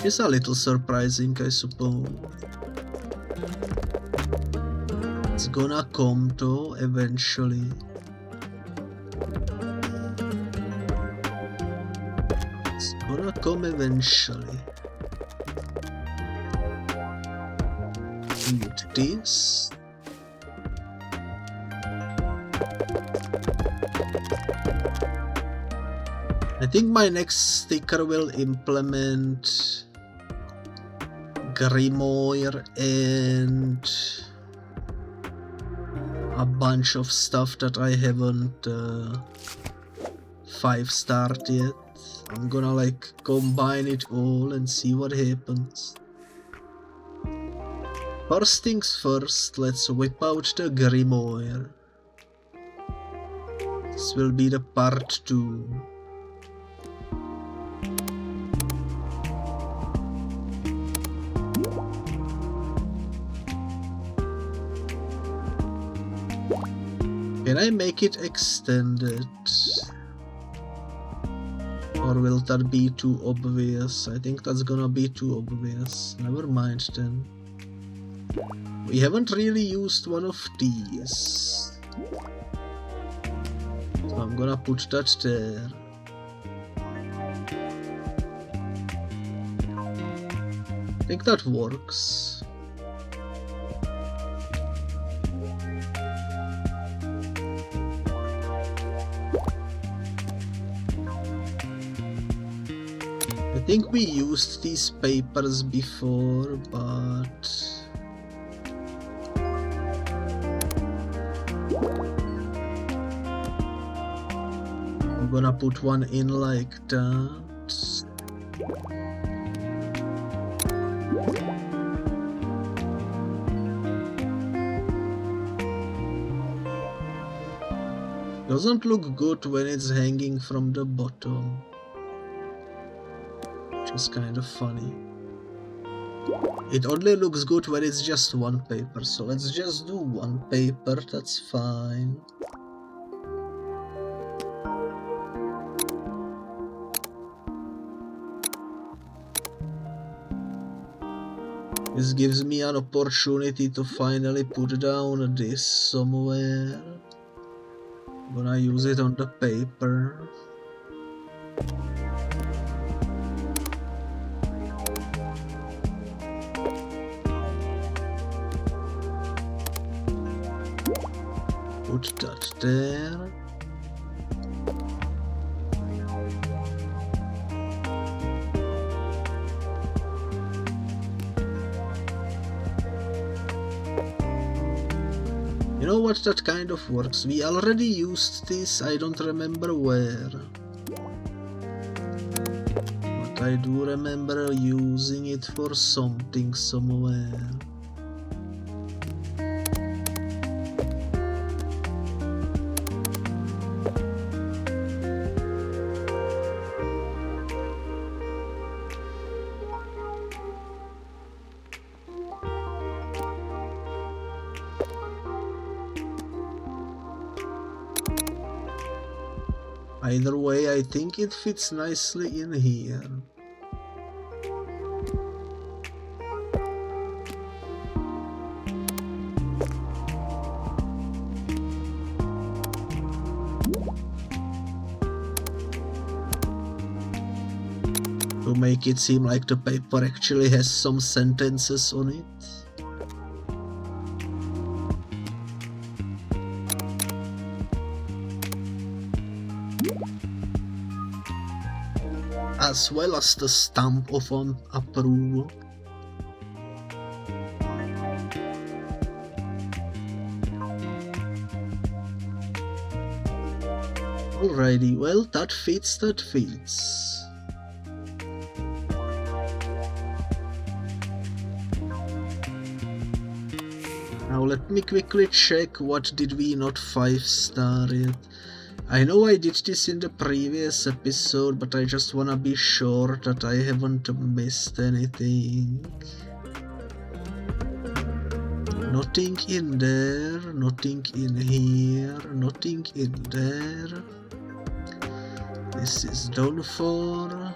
Speaker 1: It's a little surprising, I suppose. It's gonna come though, eventually. It's gonna come eventually. Eat this. I think my next sticker will implement Grimoire and a bunch of stuff that I haven't 5-starred yet. I'm gonna like combine it all and see what happens. First things first, let's whip out the Grimoire. This will be the part 2. Can I make it extended? Or will that be too obvious? I think that's gonna be too obvious. Never mind then. We haven't really used one of these. So I'm gonna put that there. I think that works. I think we used these papers before, but I'm gonna put one in like that. Doesn't look good when it's hanging from the bottom. Which is kind of funny. It only looks good when it's just one paper, so let's just do one paper, that's fine. This gives me an opportunity to finally put down this somewhere. I'm gonna use it on the paper. Put that there. You know what, that kind of works. We already used this, I don't remember where. But I do remember using it for something somewhere. Either way, I think it fits nicely in here. to make it seem like the paper actually has some sentences on it. As well as the stamp of approval. Alrighty, well, that fits, that fits. Now let me quickly check what did we not 5-star yet. I know I did this in the previous episode, but I just wanna be sure that I haven't missed anything. Nothing in there, nothing in here, nothing in there. This is done for.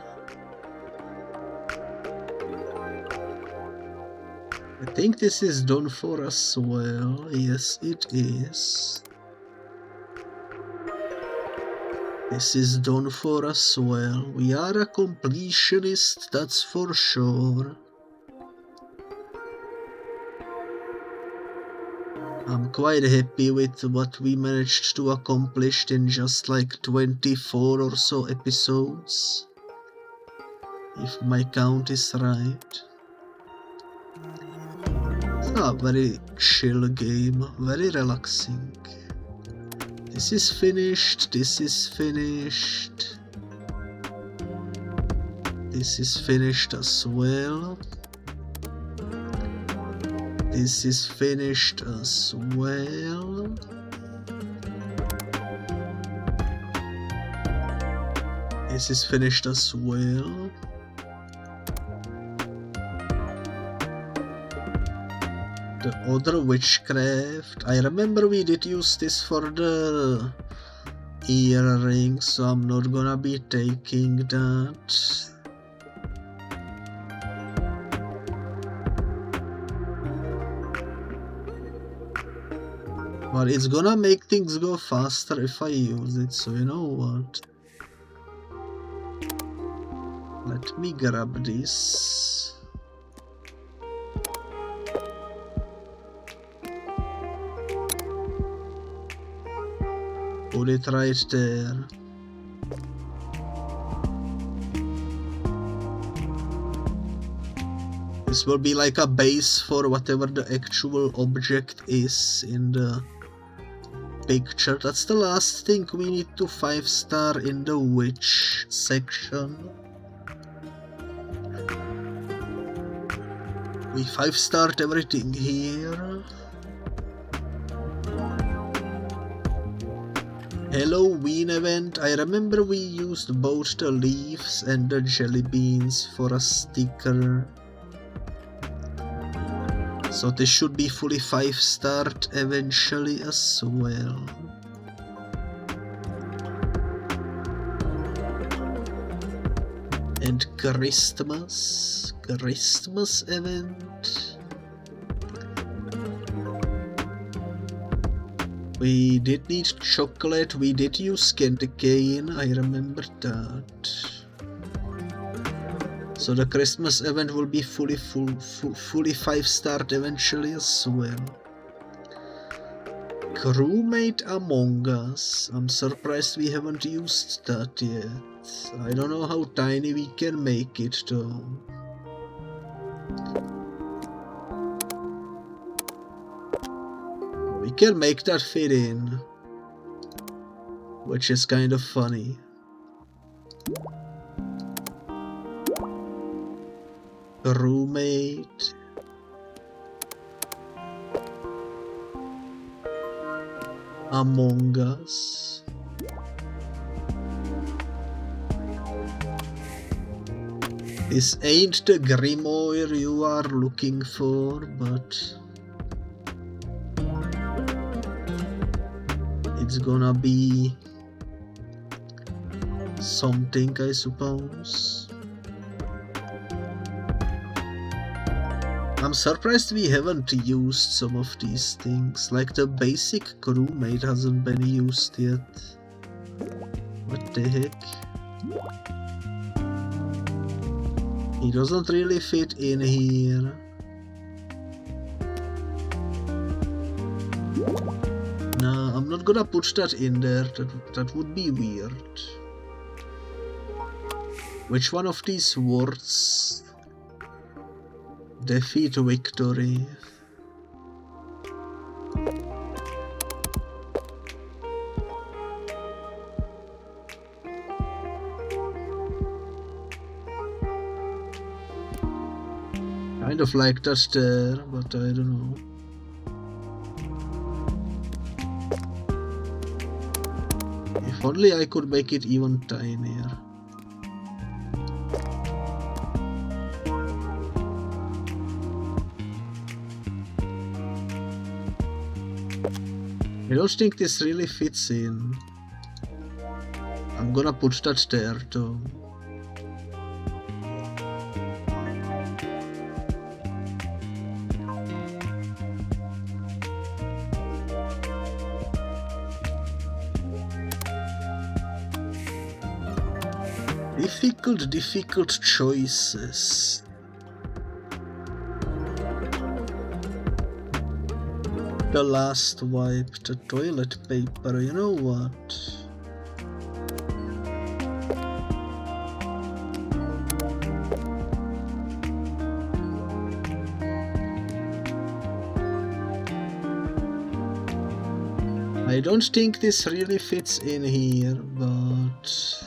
Speaker 1: I think this is done for as well. Yes, it is. This is done for as well. We are a completionist, that's for sure. I'm quite happy with what we managed to accomplish in just like 24 or so episodes, if my count is right. It's a very chill game, very relaxing. This is finished, this is finished. This is finished as well. This is finished as well. This is finished as well. The other witchcraft. I remember we did use this for the earring, so I'm not gonna be taking that. But it's gonna make things go faster if I use it, so you know what? Let me grab this. Put it right there. This will be like a base for whatever the actual object is in the picture. That's the last thing we need to 5-star in the witch section. We 5-starred everything here. Halloween event. I remember we used both the leaves and the jelly beans for a sticker. So this should be fully 5-starred eventually as well. And Christmas event. We did need chocolate, we did use candy cane, I remember that. So the Christmas event will be fully 5-starred eventually as well. Crewmate Among Us. I'm surprised we haven't used that yet. I don't know how tiny we can make it though. We can make that fit in, which is kind of funny. Roommate. Among Us. This ain't the Grimoire you are looking for, but it's gonna be something, I suppose. I'm surprised we haven't used some of these things, like the basic crewmate hasn't been used yet. What the heck? He doesn't really fit in here. No, I'm not gonna put that in there. That would be weird. Which one of these words defeat victory? Kind of like that there, but I don't know. If only I could make it even tinier. I don't think this really fits in. I'm gonna put that there too. Difficult choices. The last wipe, the toilet paper, you know what? I don't think this really fits in here, but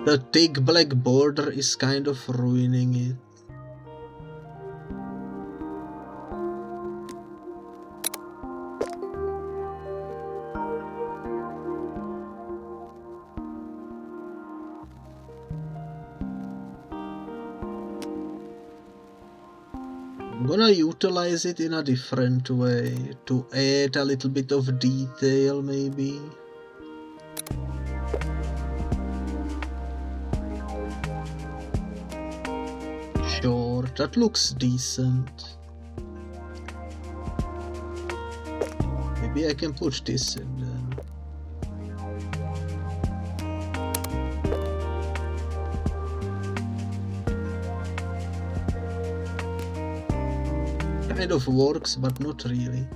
Speaker 1: the thick black border is kind of ruining it. I'm gonna utilize it in a different way to add a little bit of detail maybe. Sure, that looks decent. Maybe I can put this in there. Kind of works, but not really.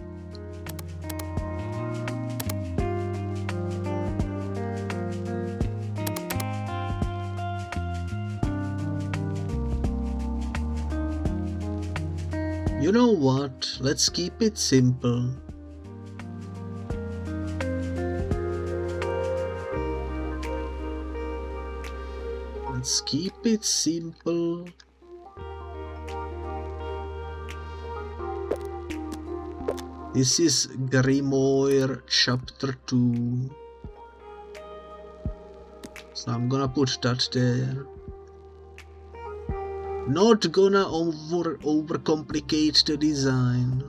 Speaker 1: You know what? Let's keep it simple. Let's keep it simple. This is Grimoire Chapter 2. So I'm gonna put that there. Not gonna overcomplicate the design.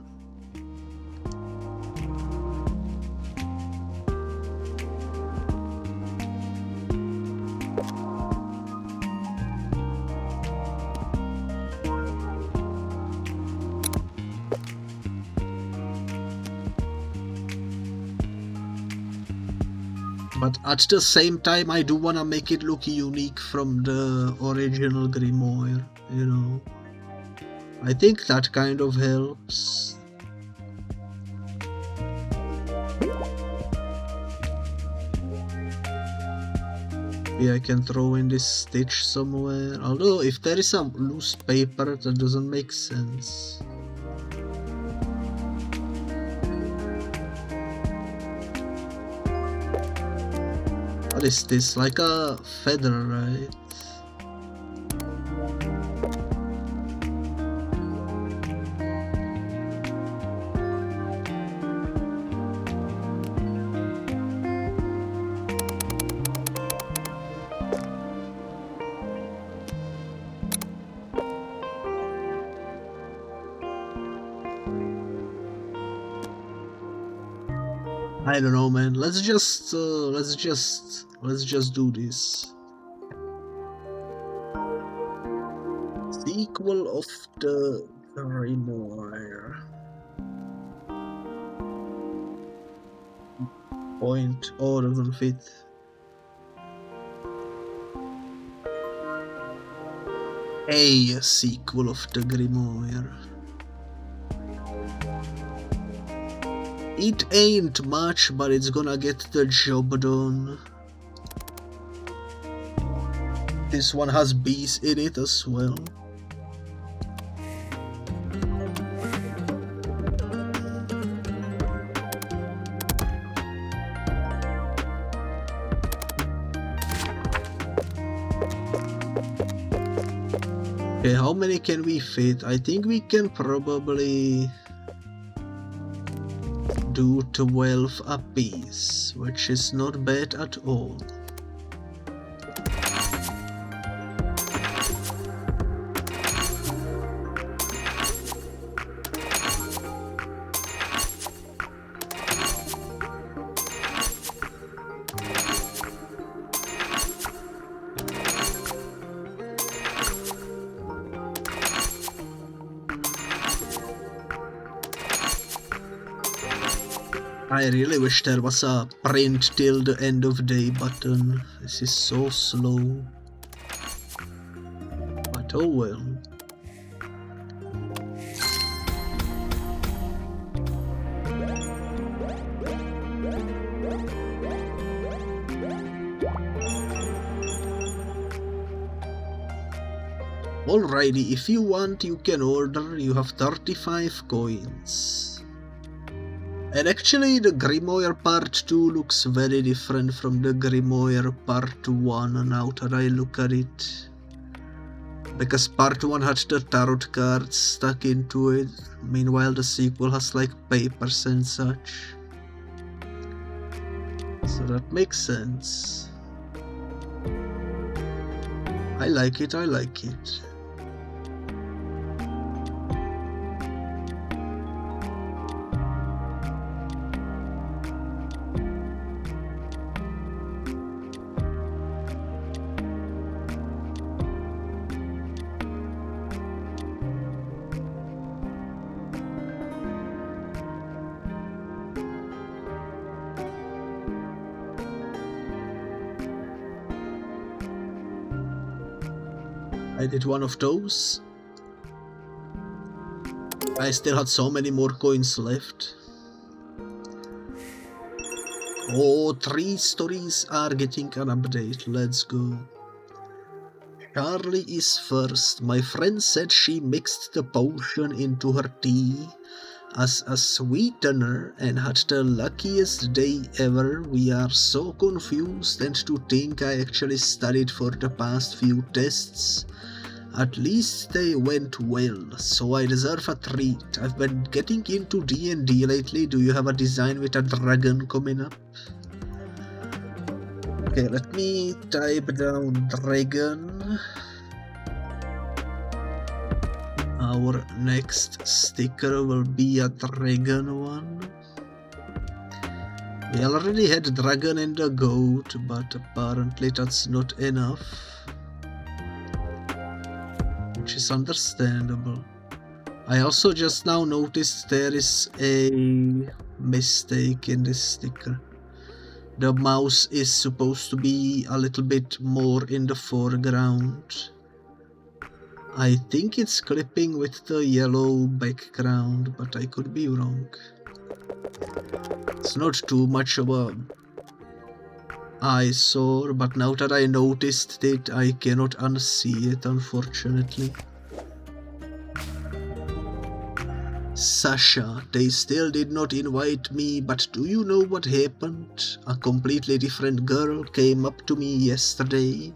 Speaker 1: But at the same time, I do wanna make it look unique from the original Grimoire, you know. I think that kind of helps. Maybe I can throw in this stitch somewhere. Although, if there is some loose paper, that doesn't make sense. What is this? Like a feather, right? I don't know, man. Let's just do this. Sequel of the Grimoire. Point. Oh, doesn't fit. A sequel of the Grimoire. It ain't much, but it's gonna get the job done. This one has bees in it as well. Okay, how many can we fit? I think we can probably do 12 apiece, which is not bad at all. I really wish there was a print till the end of day button. This is so slow. But oh well. Alrighty, if you want you can order, you have 35 coins. And actually the Grimoire Part 2 looks very different from the Grimoire Part 1 now that I look at it. Because Part 1 had the tarot cards stuck into it, meanwhile the sequel has like papers and such. So that makes sense. I like it, I like it. I did one of those. I still had so many more coins left. Oh, 3 stories are getting an update. Let's go. Charlie is first. My friend said she mixed the potion into her tea as a sweetener and had the luckiest day ever. We are so confused, and to think I actually studied for the past few tests. At least they went well, so I deserve a treat. I've been getting into D&D lately. Do you have a design with a dragon coming up? Okay, let me type down dragon. Our next sticker will be a dragon one. We already had dragon and a goat, but apparently that's not enough. Which is understandable. I also just now noticed there is a mistake in this sticker. The mouse is supposed to be a little bit more in the foreground. I think it's clipping with the yellow background, but I could be wrong. It's not too much of a eyesore, but now that I noticed it, I cannot unsee it, unfortunately. Sasha, they still did not invite me, but do you know what happened? A completely different girl came up to me yesterday.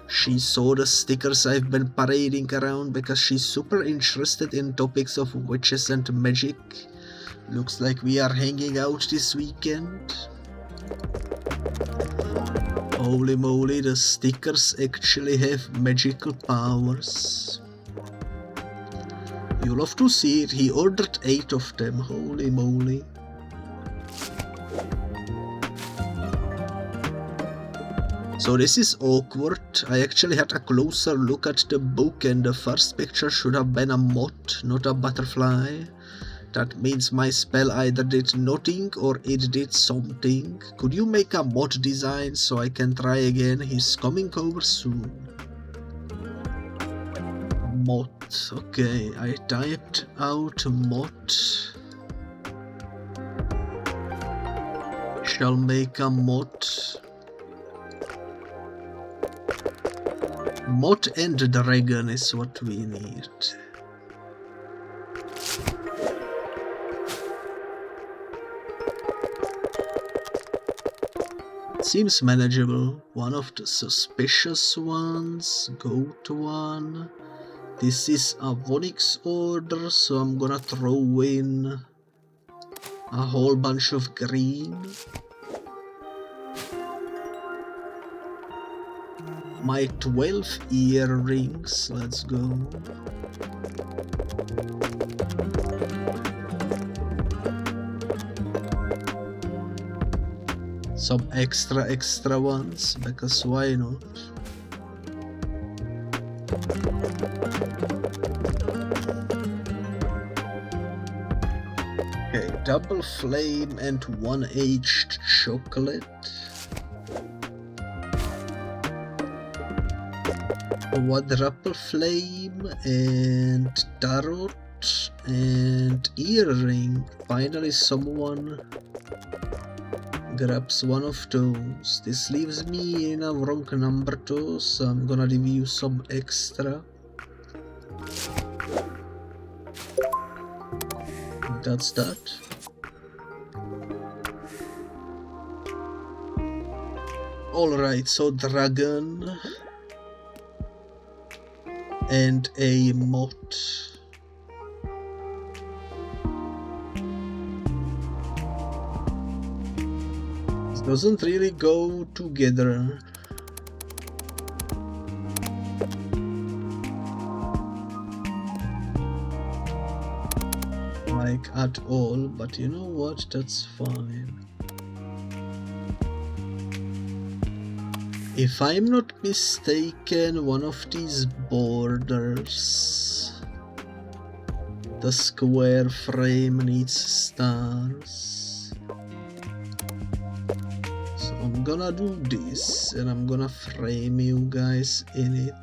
Speaker 1: She saw the stickers I've been parading around because she's super interested in topics of witches and magic. Looks like we are hanging out this weekend. Holy moly, the stickers actually have magical powers. You'll have to see it. He ordered 8 of them. Holy moly. So this is awkward. I actually had a closer look at the book and the first picture should have been a moth, not a butterfly. That means my spell either did nothing or it did something. Could you make a mod design so I can try again? He's coming over soon. Mod. Okay, I typed out mod. Shall make a mod. Mod and dragon is what we need. Seems manageable. One of the suspicious ones. Goat one. This is a Vonix order, so I'm gonna throw in a whole bunch of green. My 12 earrings, let's go. Some extra ones, because why not? Okay, double flame and one aged chocolate. Quadruple flame and tarot and earring. Finally someone grabs one of those. This leaves me in a wrong number too, so I'm gonna review some extra. That's that. Alright, so dragon and a mod. This doesn't really go together. Like at all, but you know what, that's fine. If I'm not mistaken, one of these borders, the square frame needs stars. So I'm gonna do this and I'm gonna frame you guys in it.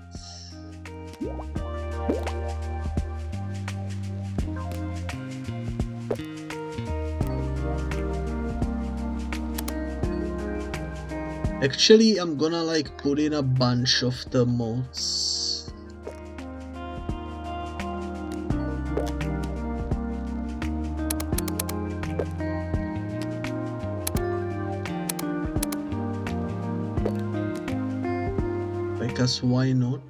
Speaker 1: Actually, I'm gonna like put in a bunch of the mods. Because why not?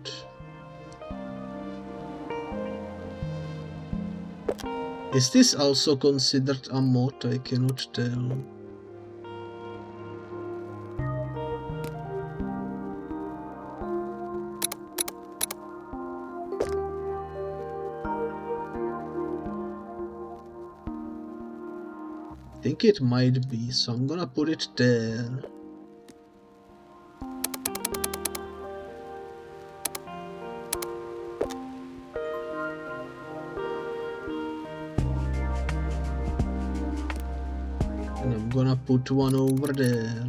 Speaker 1: Is this also considered a mod? I cannot tell. I think it might be, so I'm gonna put it there. And I'm gonna put one over there.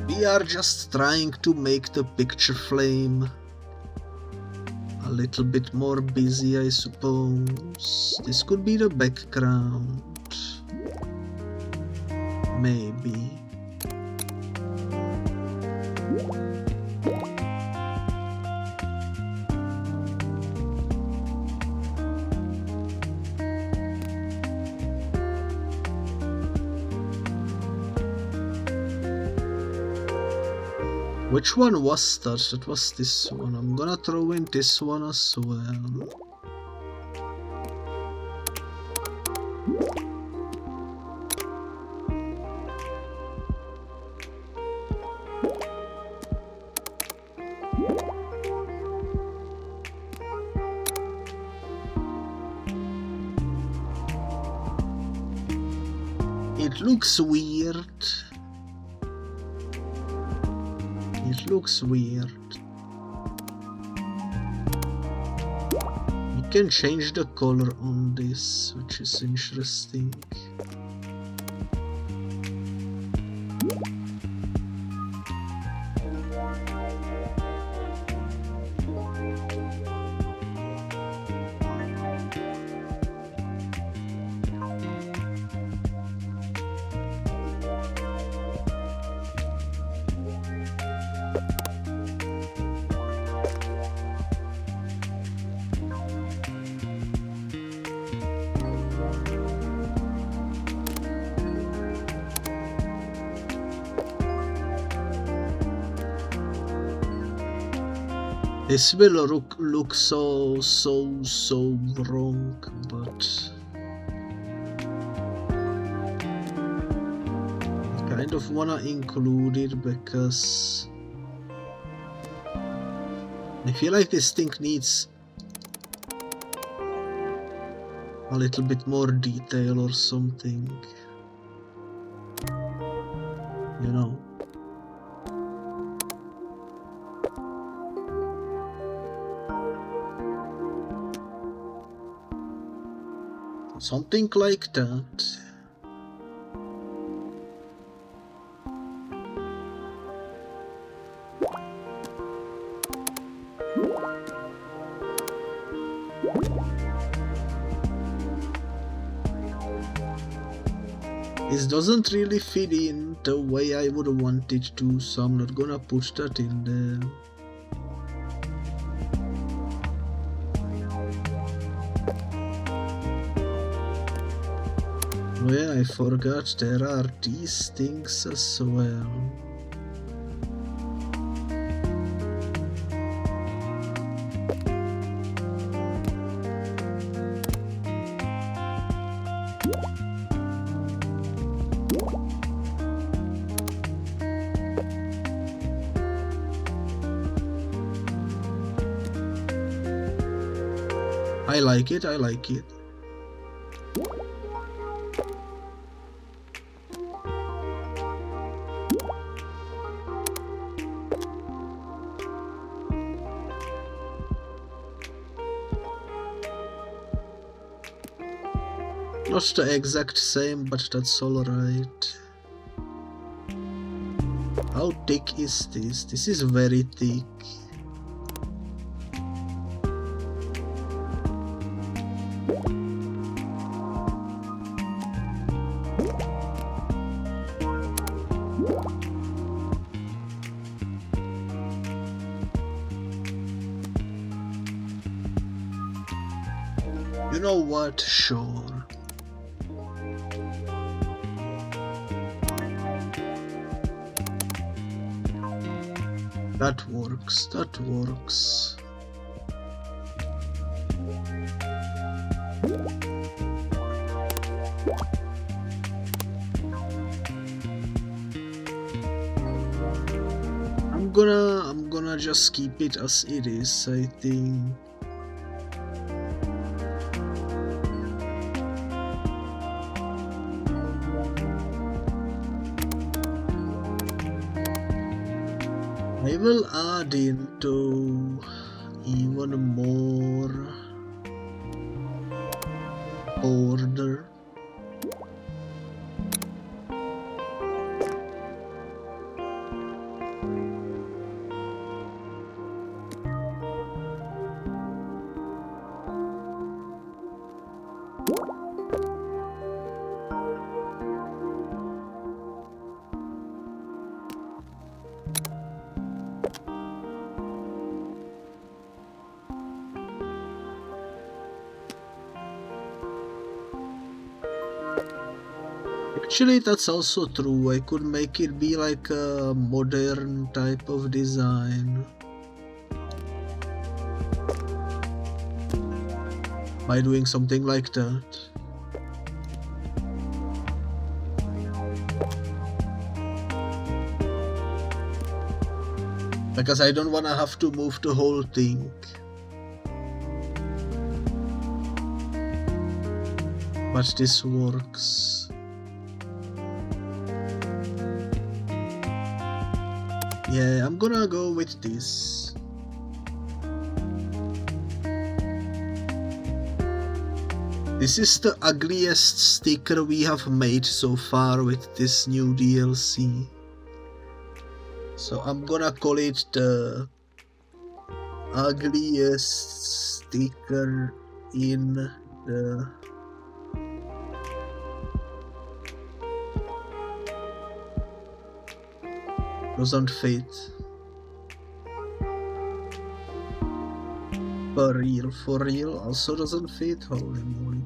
Speaker 1: We are just trying to make the picture frame a little bit more busy, I suppose. This could be the background. Maybe. Which one was that? That was this one. I'm gonna throw in this one as well. It looks weird. It looks weird. We can change the color on this, which is interesting. This will look so wrong, but I kind of wanna include it because I feel like this thing needs a little bit more detail or something, you know. Something like that. This doesn't really fit in the way I would want it to, so I'm not gonna put that in there. Oh yeah, I forgot there are these things as well. I like it, I like it. Not the exact same, but that's alright. How thick is this? This is very thick. You know what? Sure. That works, that works. I'm gonna just keep it as it is, I think. I will add into even more border. Actually, that's also true. I could make it be like a modern type of design by doing something like that. Because I don't wanna have to move the whole thing. But this works. Yeah, I'm gonna go with this. This is the ugliest sticker we have made so far with this new DLC. So I'm gonna call it the ugliest sticker in the doesn't fit. For real, also doesn't fit, holy moly.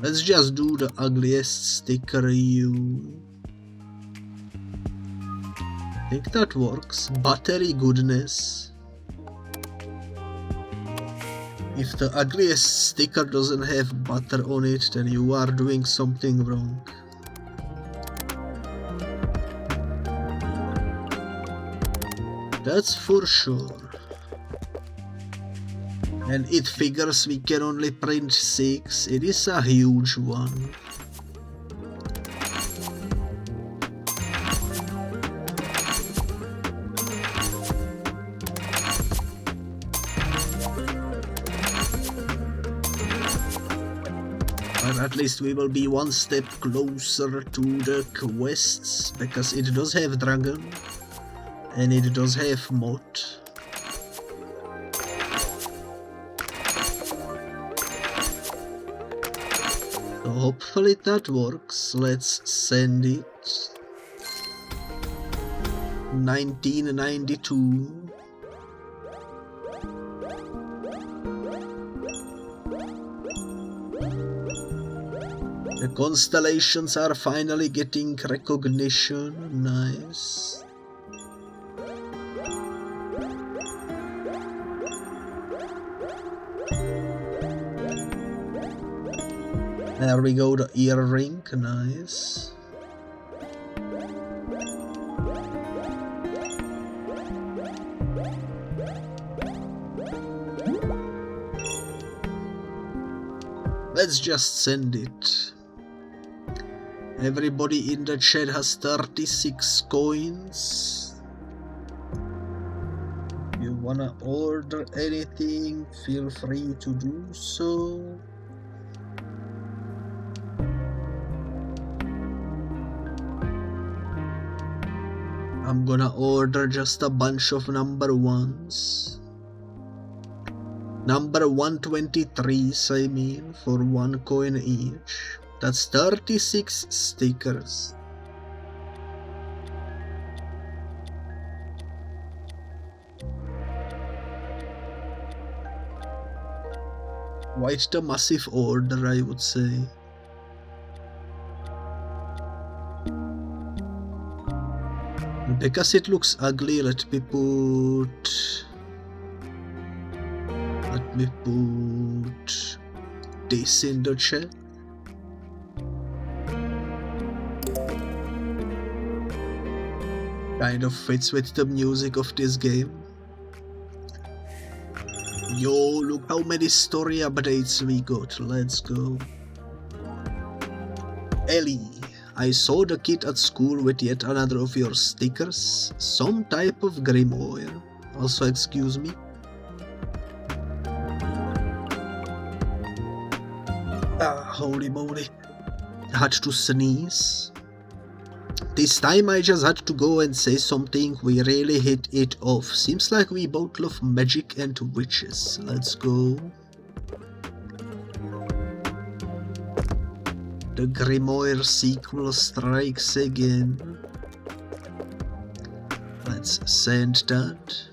Speaker 1: Let's just do the ugliest sticker you. I think that works. Buttery goodness. If the ugliest sticker doesn't have butter on it, then you are doing something wrong. That's for sure. And it figures we can only print 6. It is a huge one. At least we will be one step closer to the quests, because it does have dragon and it does have mod. So hopefully that works. Let's send it. 1992. The constellations are finally getting recognition. Nice. There we go, the earring. Nice. Let's just send it. Everybody in the chat has 36 coins. If you wanna order anything, feel free to do so. I'm gonna order just a bunch of number 1s. Number 123s, I mean, for 1 coin each. That's 36 stickers. Quite the massive order, I would say. Because it looks ugly, let me put this in the chat. Kind of fits with the music of this game. Yo, look how many story updates we got. Let's go. Ellie, I saw the kid at school with yet another of your stickers. Some type of Grimoire. Also, excuse me. Ah, holy moly. I had to sneeze. This time I just had to go and say something. We really hit it off. Seems like we both love magic and witches. Let's go. The Grimoire sequel strikes again. Let's send that.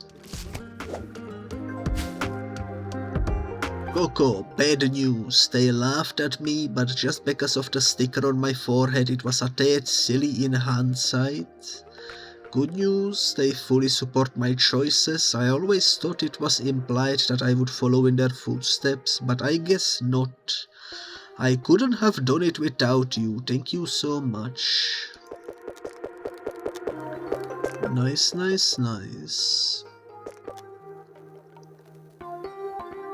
Speaker 1: Coco, bad news. They laughed at me, but just because of the sticker on my forehead, it was a tad silly in hindsight. Good news, they fully support my choices. I always thought it was implied that I would follow in their footsteps, but I guess not. I couldn't have done it without you. Thank you so much. Nice, nice, nice.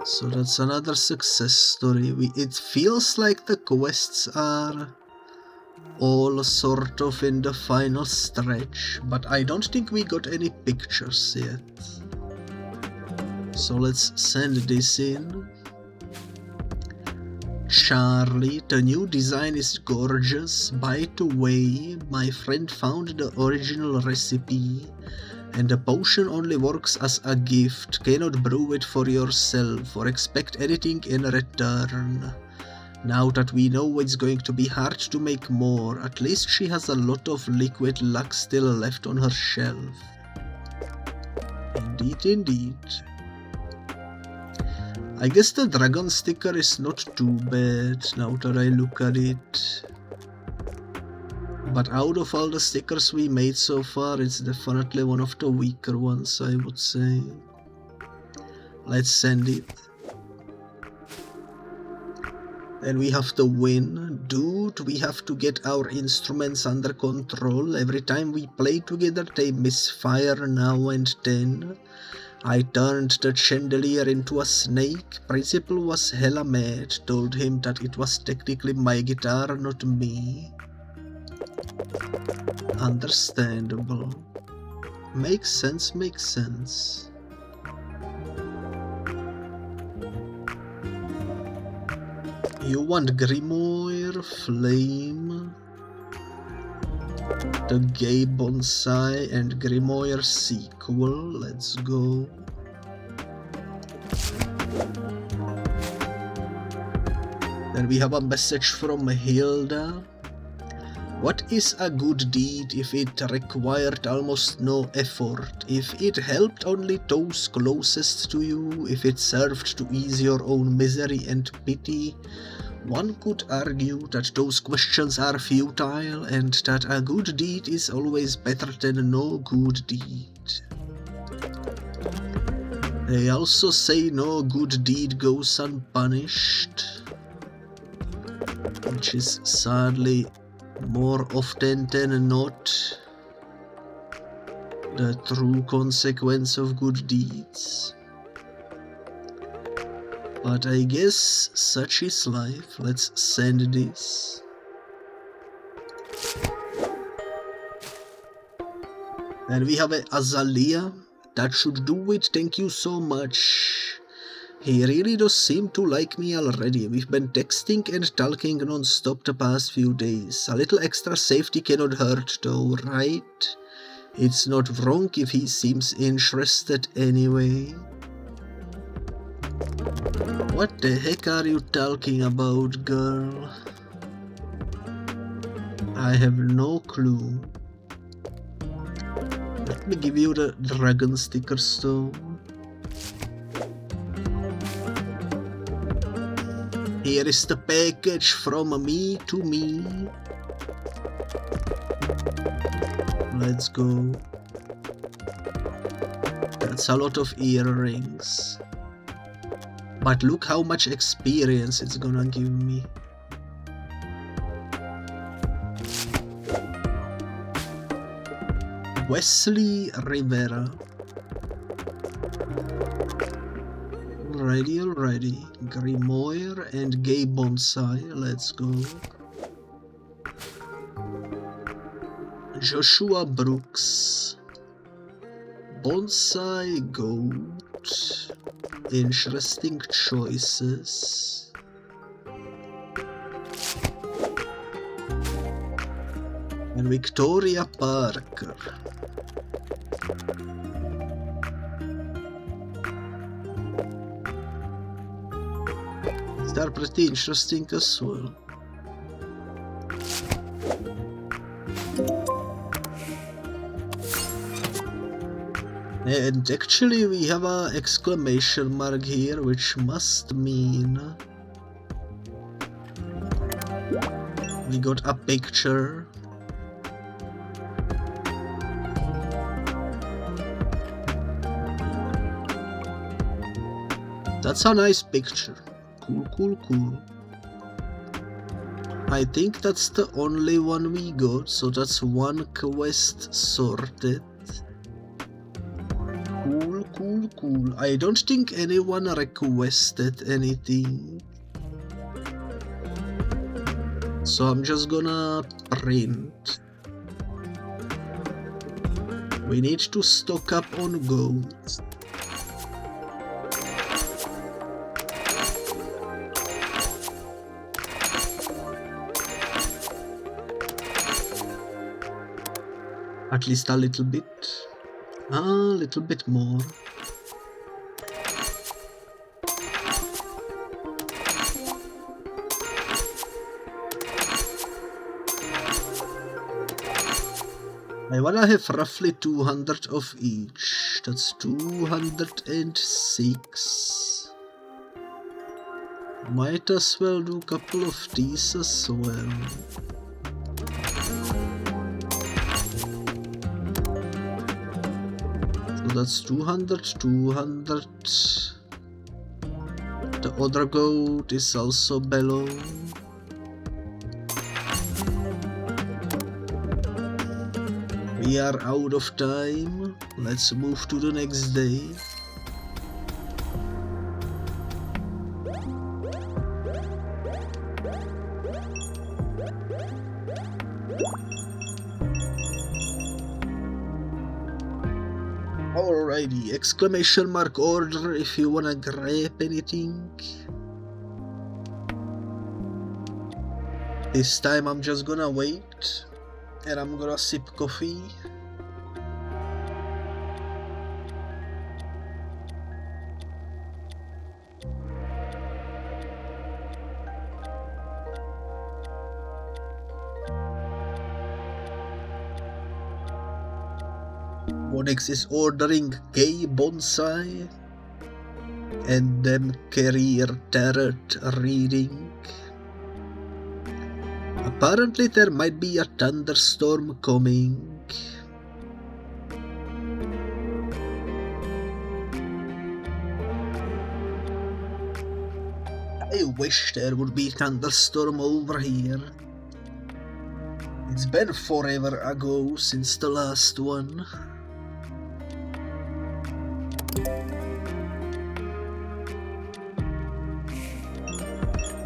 Speaker 1: So that's another success story. It feels like the quests are all sort of in the final stretch, but I don't think we got any pictures yet. So let's send this in. Charlie, the new design is gorgeous. By the way, my friend found the original recipe, and the potion only works as a gift. Cannot brew it for yourself or expect anything in return. Now that we know it's going to be hard to make more, at least she has a lot of liquid luck still left on her shelf. Indeed, indeed. I guess the dragon sticker is not too bad now that I look at it. But out of all the stickers we made so far, it's definitely one of the weaker ones, I would say. Let's send it. Then we have to win. Dude, we have to get our instruments under control. Every time we play together, they misfire now and then. I turned the chandelier into a snake. Principal was hella mad, told him that it was technically my guitar, not me. Understandable. Makes sense, makes sense. You want Grimoire, Flame, the Gay Bonsai and Grimoire sequel. Let's go. Then we have a message from Hilda. What is a good deed if it required almost no effort? If it helped only those closest to you? If it served to ease your own misery and pity? One could argue that those questions are futile and that a good deed is always better than no good deed. They also say no good deed goes unpunished, which is sadly more often than not the true consequence of good deeds. But I guess such is life. Let's send this. And we have a Azalea. That should do it, thank you so much. He really does seem to like me already. We've been texting and talking non-stop the past few days. A little extra safety cannot hurt though, right? It's not wrong if he seems interested anyway. What the heck are you talking about, girl? I have no clue. Let me give you the dragon stickers though. Here is the package from me to me. Let's go. That's a lot of earrings. But look how much experience it's gonna give me. Wesley Rivera. Alrighty. Grimoire and Gay Bonsai. Let's go. Joshua Brooks. Bonsai Goat. Interesting choices. And Victoria Parker. They're pretty interesting as well. And actually we have an exclamation mark here, which must mean we got a picture. That's a nice picture. Cool. I think that's the only one we got, so that's one quest sorted. Cool. I don't think anyone requested anything. So I'm just gonna print. We need to stock up on gold. At least a little bit. A little bit more. I wanna have roughly 200 of each. That's 206. Might as well do a couple of these as well. So that's 200. The other goat is also below. We are out of time. Let's move to the next day. Alrighty, exclamation mark order if you wanna grab anything. This time I'm just gonna wait. And I'm gonna sip coffee. Onyx is ordering gay bonsai and them career tarot reading. Apparently there might be a thunderstorm coming. I wish there would be thunderstorm over here. It's been forever ago since the last one.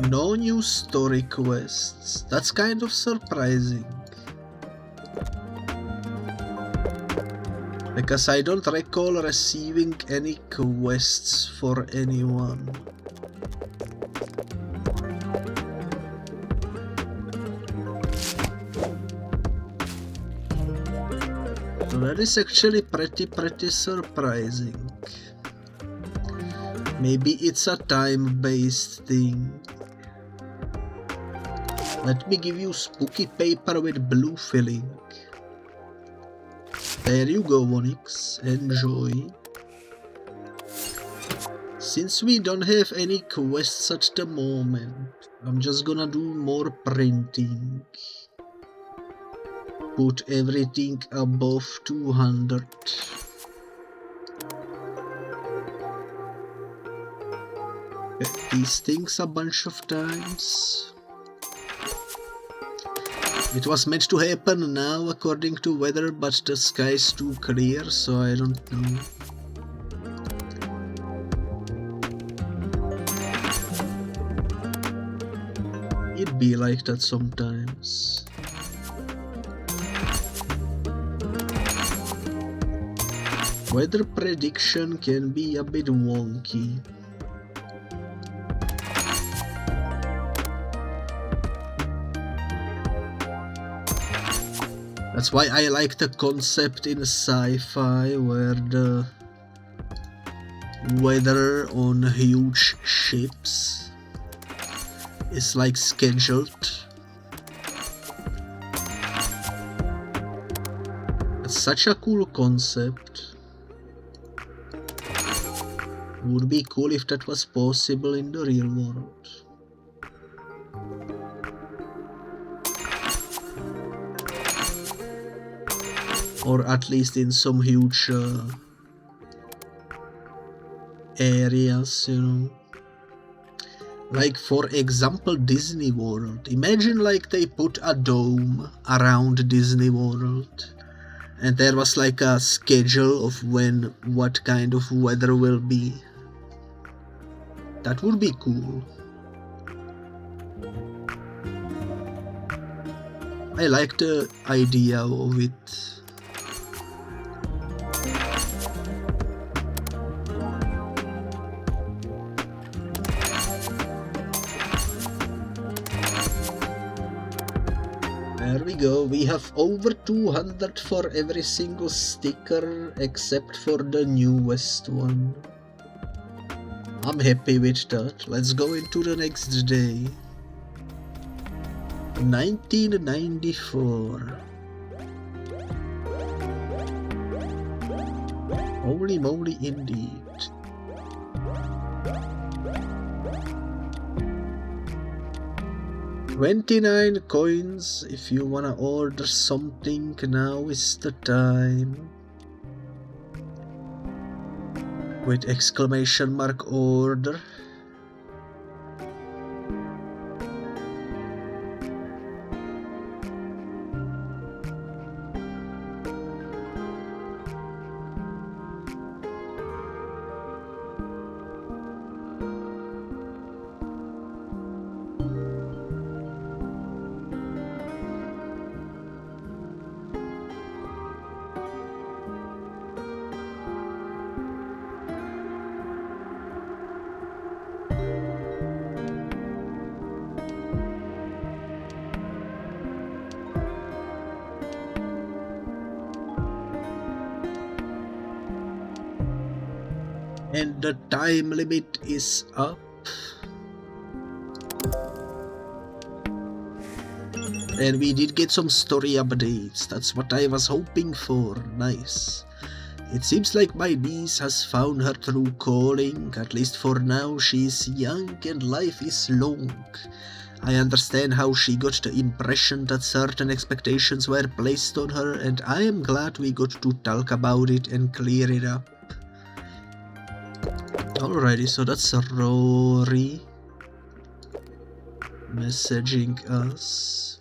Speaker 1: No new story quests. That's kind of surprising. Because I don't recall receiving any quests for anyone. So that is actually pretty surprising. Maybe it's a time-based thing. Let me give you spooky paper with blue filling. There you go, Onyx. Enjoy. Since we don't have any quests at the moment, I'm just gonna do more printing. Put everything above 200. Get these things a bunch of times. It was meant to happen now according to weather, but the sky's too clear, so I don't know. It'd be like that sometimes. Weather prediction can be a bit wonky. That's why I like the concept in sci-fi where the weather on huge ships is like scheduled. It's such a cool concept. Would be cool if that was possible in the real world. Or at least in some huge areas, you know. Like for example Disney World. Imagine like they put a dome around Disney World And there was like a schedule of when what kind of weather will be. That would be cool. I like the idea of it. There we go, we have over 200 for every single sticker except for the newest one. I'm happy with that. Let's go into the next day. 1994. Holy moly indeed. $29 coins. If you wanna order something, now is the time. With exclamation mark order. And the time limit is up. And we did get some story updates. That's what I was hoping for. Nice. It seems like my niece has found her true calling. At least for now, she's young and life is long. I understand how she got the impression that certain expectations were placed on her, and I am glad we got to talk about it and clear it up. Alrighty, so that's Rory messaging us.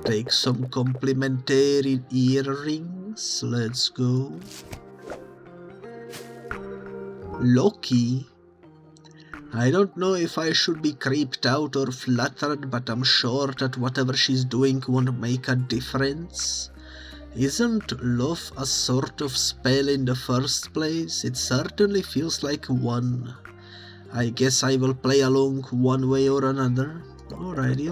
Speaker 1: Take some complimentary earrings. Let's go. Loki. I don't know if I should be creeped out or flattered, but I'm sure that whatever she's doing won't make a difference. Isn't love a sort of spell in the first place? It certainly feels like one. I guess I will play along one way or another. Alrighty.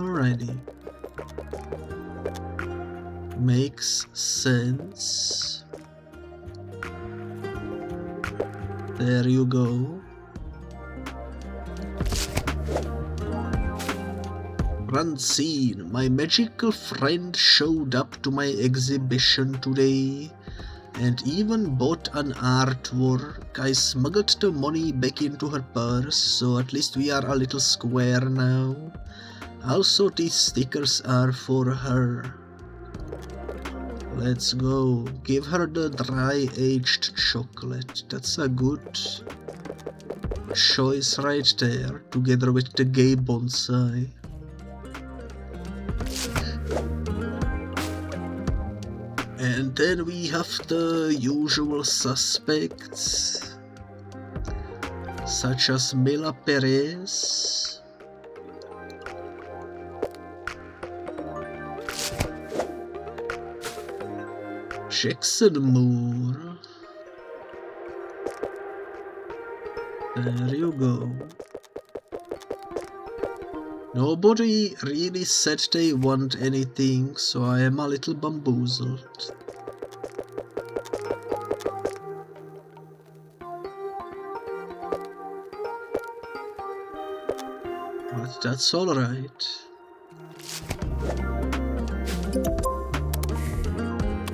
Speaker 1: Makes sense. There you go. Francine, my magical friend showed up to my exhibition today and even bought an artwork. I smuggled the money back into her purse, so at least we are a little square now. Also, these stickers are for her. Let's go. Give her the dry aged chocolate. That's a good choice right there, together with the gay bonsai. And then we have the usual suspects, such as Mila Perez, Jackson Moore. There you go. Nobody really said they want anything, so I am a little bamboozled. But that's alright.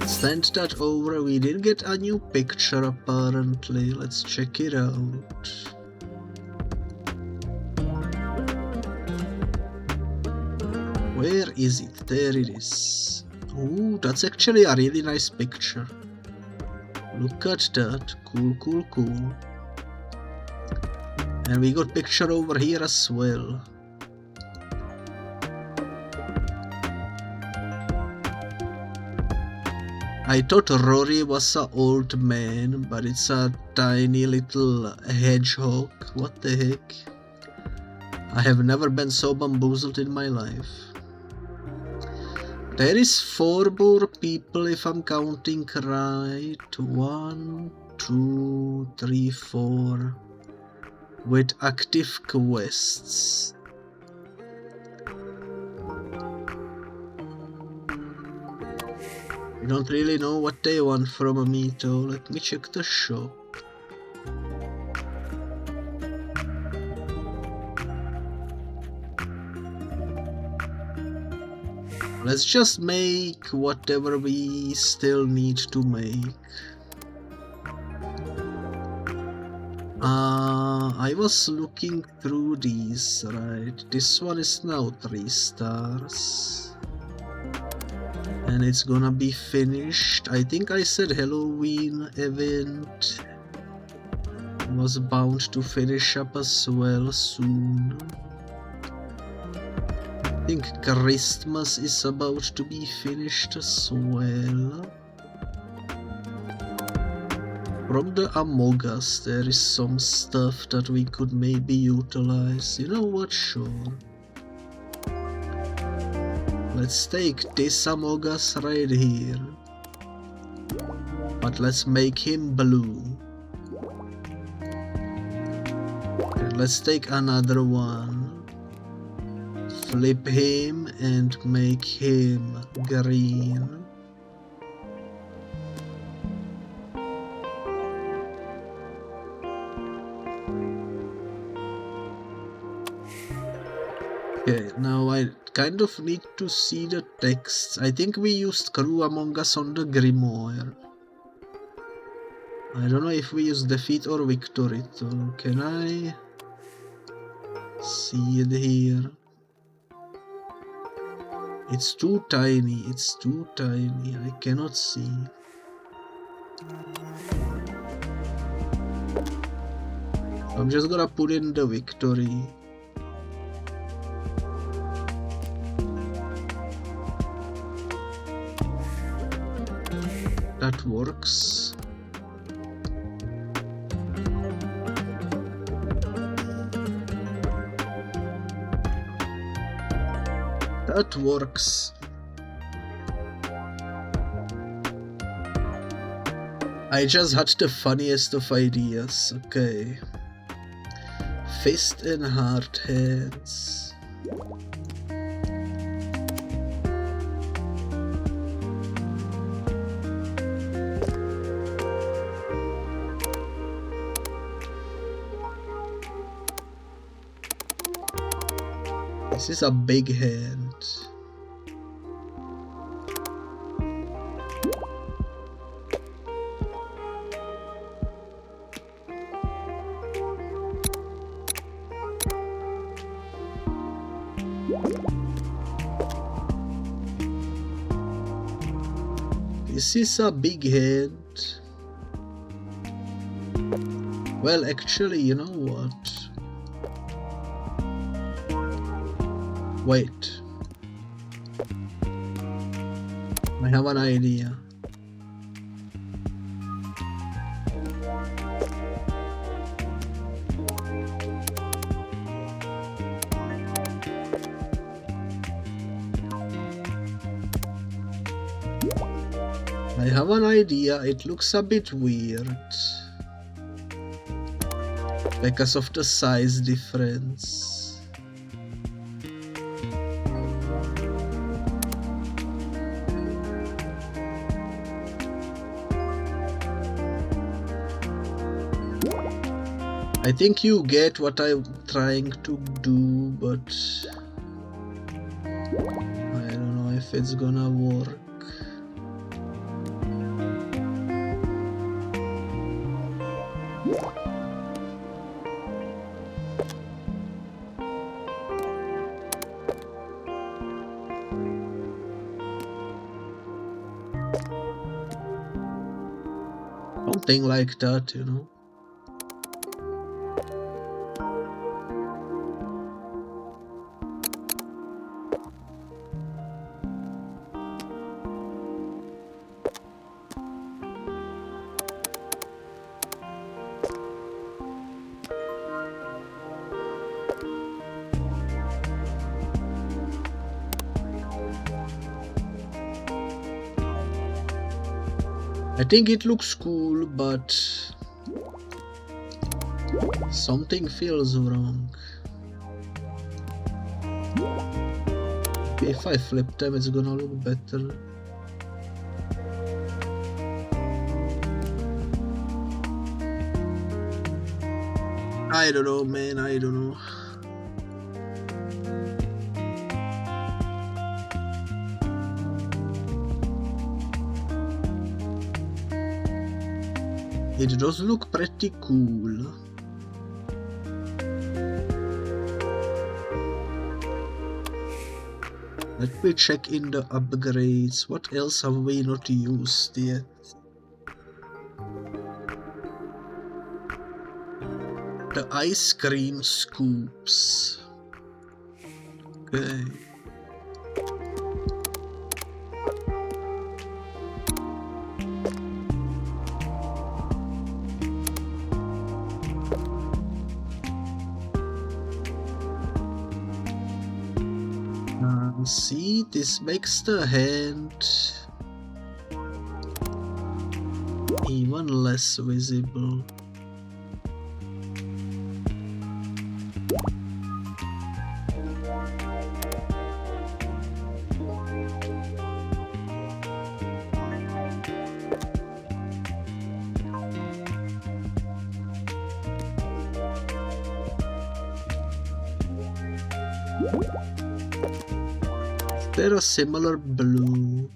Speaker 1: Send that over. We did get a new picture apparently. Let's check it out. Where is it? There it is. Ooh, that's actually a really nice picture. Look at that. Cool. And we got picture over here as well. I thought Rory was an old man, but it's a tiny little hedgehog. What the heck? I have never been so bamboozled in my life. There is 4 more people if I'm counting right. 1, 2, 3, 4. With active quests. I don't really know what they want from me though. Let me check the shop. Let's just make whatever we still need to make. I was looking through these, right? This one is now 3 stars. And it's gonna be finished. I think I said Halloween event was bound to finish up as well soon. I think Christmas is about to be finished as well. From the Among Us, there is some stuff that we could maybe utilize. You know what, sure. Let's take this Among Us right here. But let's make him blue. Okay, let's take another one. Flip him and make him green. Okay, now I kind of need to see the text. I think we used Crew Among Us on the Grimoire. I don't know if we use defeat or victory, so can I see it here? It's too tiny, it's too tiny, I cannot see. I'm just gonna put in the victory. That works. That works. I just had the funniest of ideas. Okay. Fist and hard hands. This is a big hand. This is a big hand. Well, actually, you know what? Wait. I have an idea. I have an idea. It looks a bit weird because of the size difference. I think you get what I'm trying to do, but I don't know if it's gonna work. Something like that, you know. I think it looks cool, but something feels wrong. If I flip them, it's gonna look better. I don't know, man, I don't know. It does look pretty cool. Let me check in the upgrades. What else have we not used yet? The ice cream scoops. Okay. See, this makes the hand even less visible. Is there a similar blue?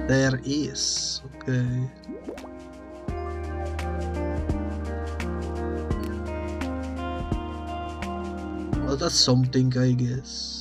Speaker 1: There is, okay. Well, that's something, I guess.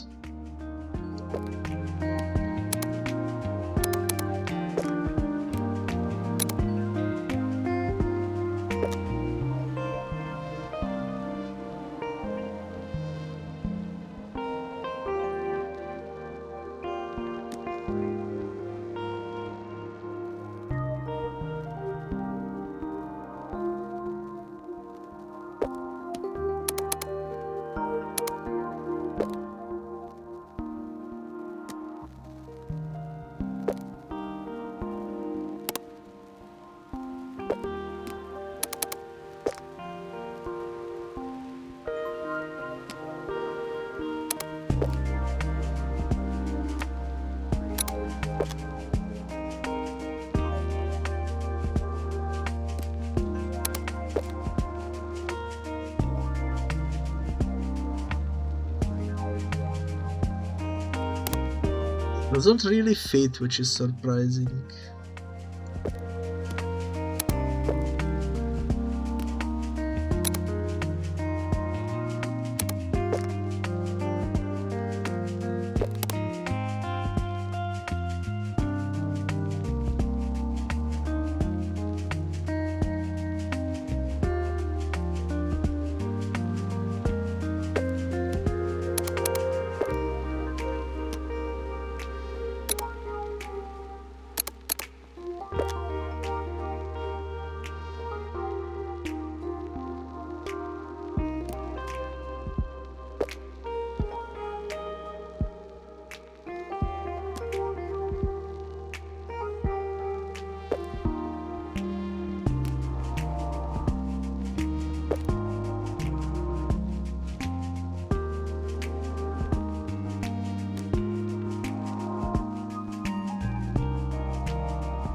Speaker 1: Doesn't really fit, which is surprising.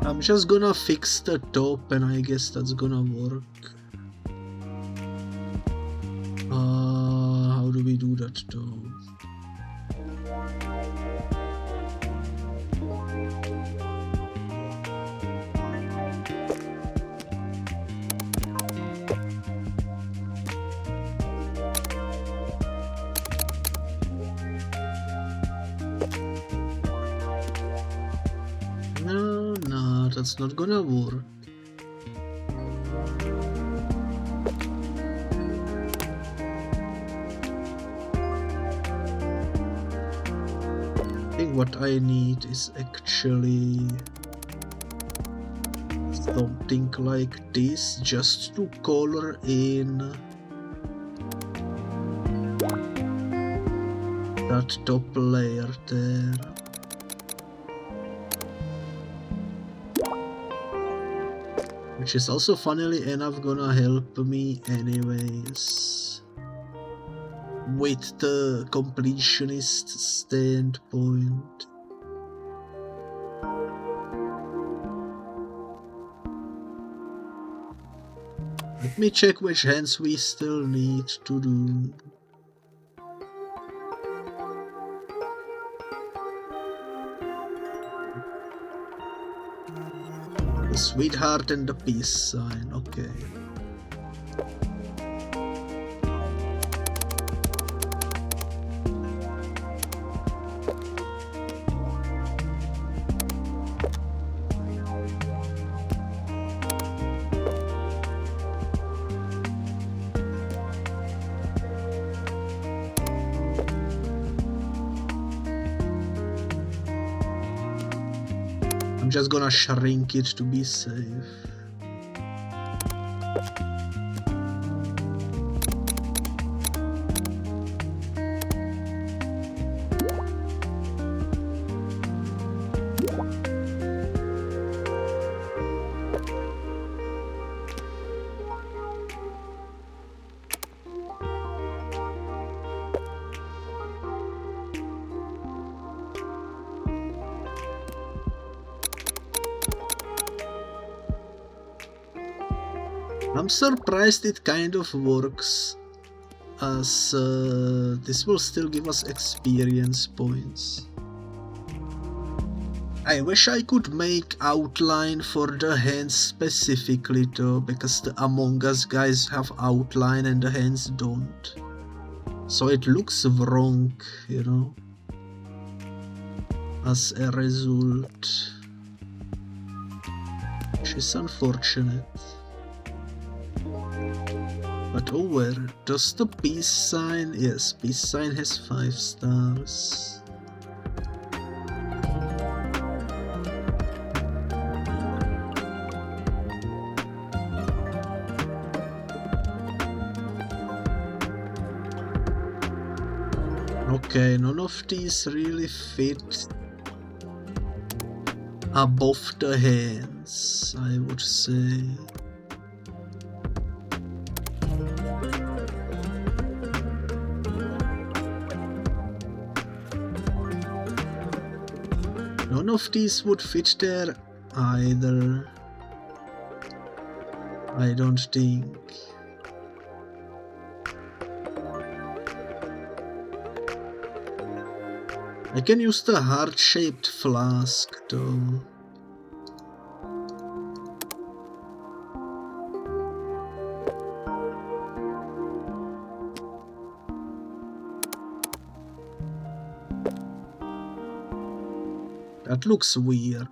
Speaker 1: I'm just gonna fix the top and I guess that's gonna work. How do we do that though? No, that's not gonna work. I think what I need is actually something like this, just to color in that top layer there. Which is also funnily enough gonna help me anyways with the completionist standpoint. Let me check which hands we still need to do. The sweetheart and the peace sign, okay. I'm just gonna shrink it to be safe. I'm surprised it kind of works, as this will still give us experience points. I wish I could make outline for the hands specifically though, because the Among Us guys have outline and the hands don't. So it looks wrong, you know, as a result, which is unfortunate. But oh well, does the peace sign? Yes, peace sign has 5 stars. Okay, none of these really fit above the hands, I would say. None of these would fit there either, I don't think. I can use the heart-shaped flask though. That looks weird.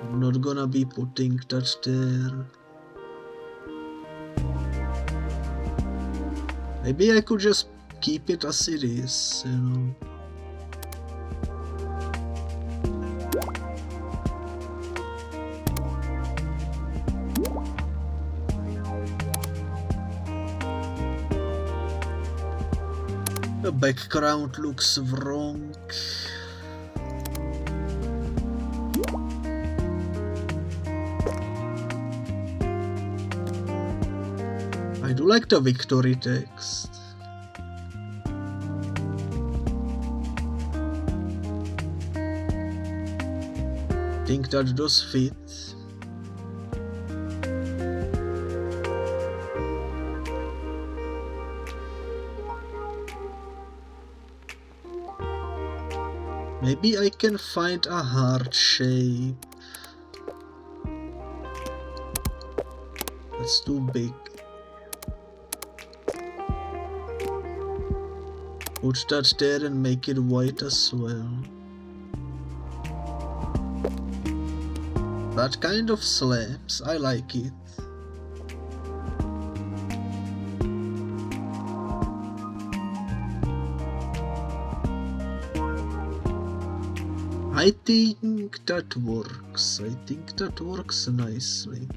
Speaker 1: I'm not gonna be putting that there. Maybe I could just keep it as it is, you know. The background looks wrong. I do like the victory text. Think that does fit. Maybe I can find a heart shape. That's too big. Put that there and make it white as well. That kind of slaps, I like it. I think that works. I think that works nicely.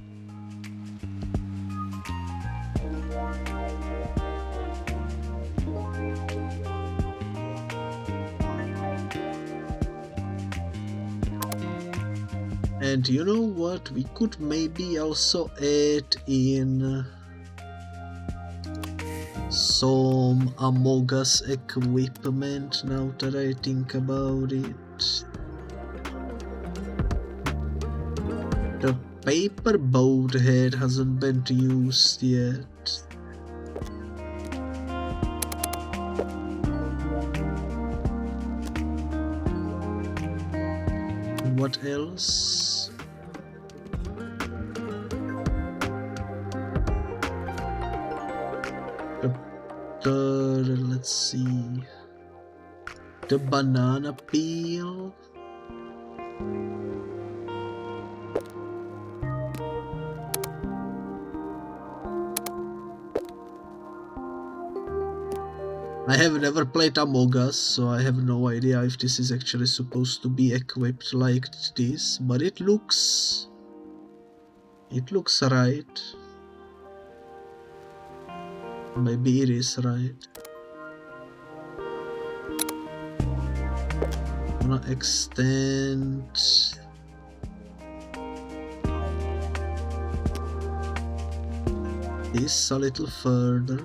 Speaker 1: And you know what? We could maybe also add in some Among Us equipment now that I think about it. The paper boat head hasn't been used yet. What else? Let's see. The banana peel. I have never played Among Us, so I have no idea if this is actually supposed to be equipped like this, but it looks right. Maybe it is right. I'm gonna extend this a little further.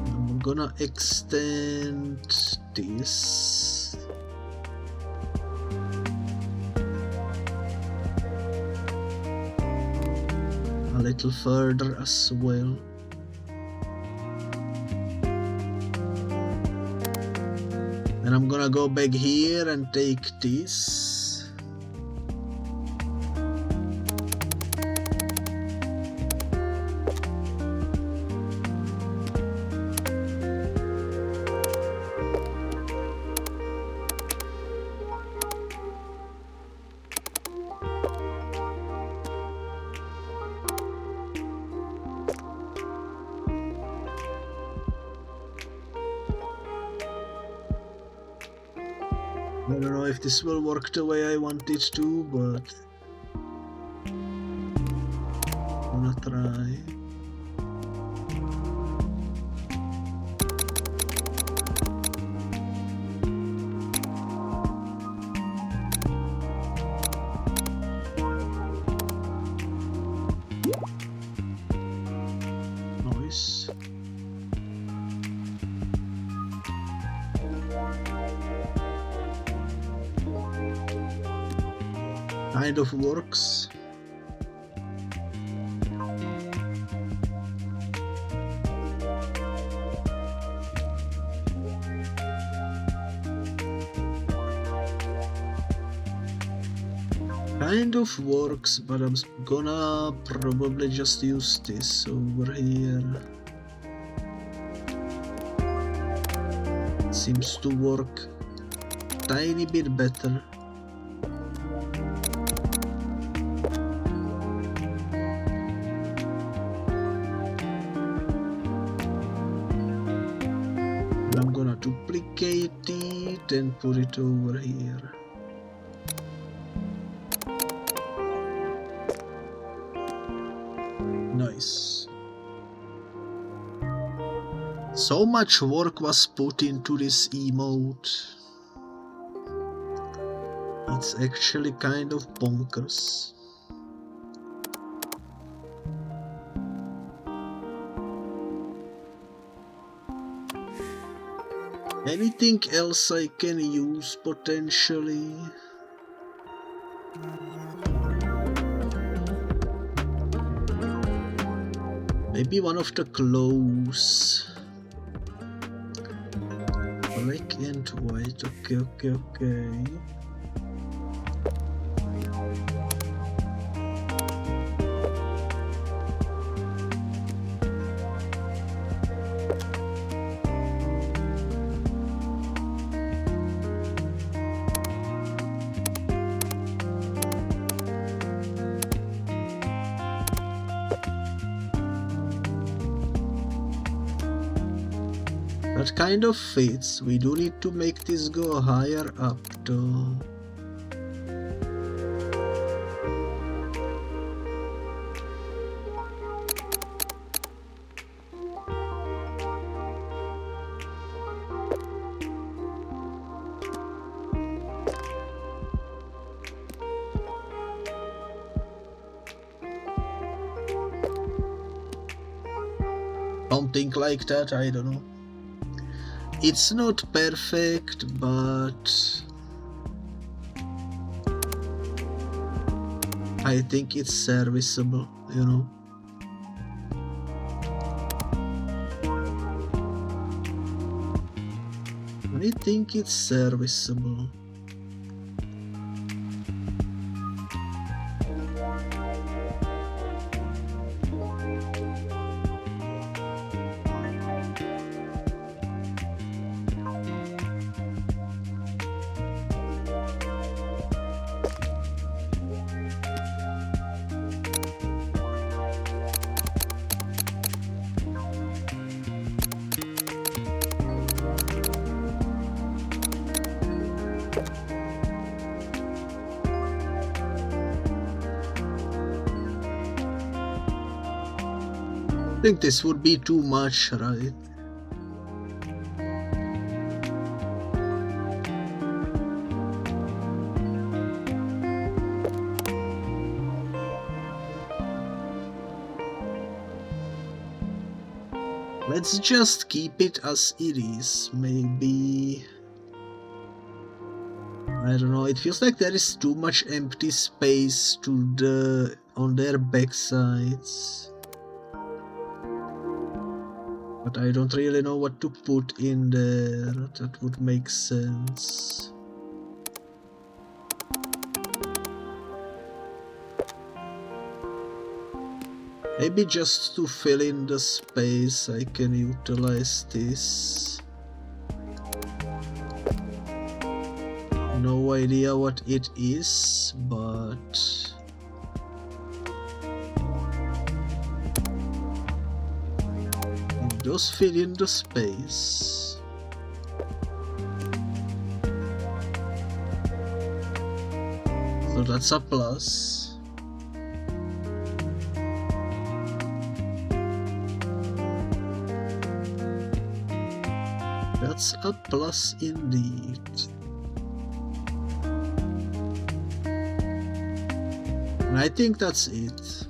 Speaker 1: I'm gonna extend this. A little further as well. And I'm gonna go back here and take this. I don't know if this will work the way I want it to, but I'm gonna try. Nice. Kind of works. Kind of works, but I'm gonna probably just use this over here. Seems to work tiny bit better. I'm gonna duplicate it and put it over here. Nice. So much work was put into this emote. It's actually kind of bonkers. Anything else I can use potentially? Maybe one of the clothes. Black and white. Okay. That kind of fits. We do need to make this go higher up though. Something like that, I don't know. It's not perfect, but I think it's serviceable, you know. I think it's serviceable. I think this would be too much, right? Let's just keep it as it is. Maybe, I don't know, it feels like there is too much empty space on their backsides. But I don't really know what to put in there that would make sense. Maybe just to fill in the space I can utilize this. No idea what it is, but just fill in the space. So that's a plus. That's a plus indeed. And I think that's it.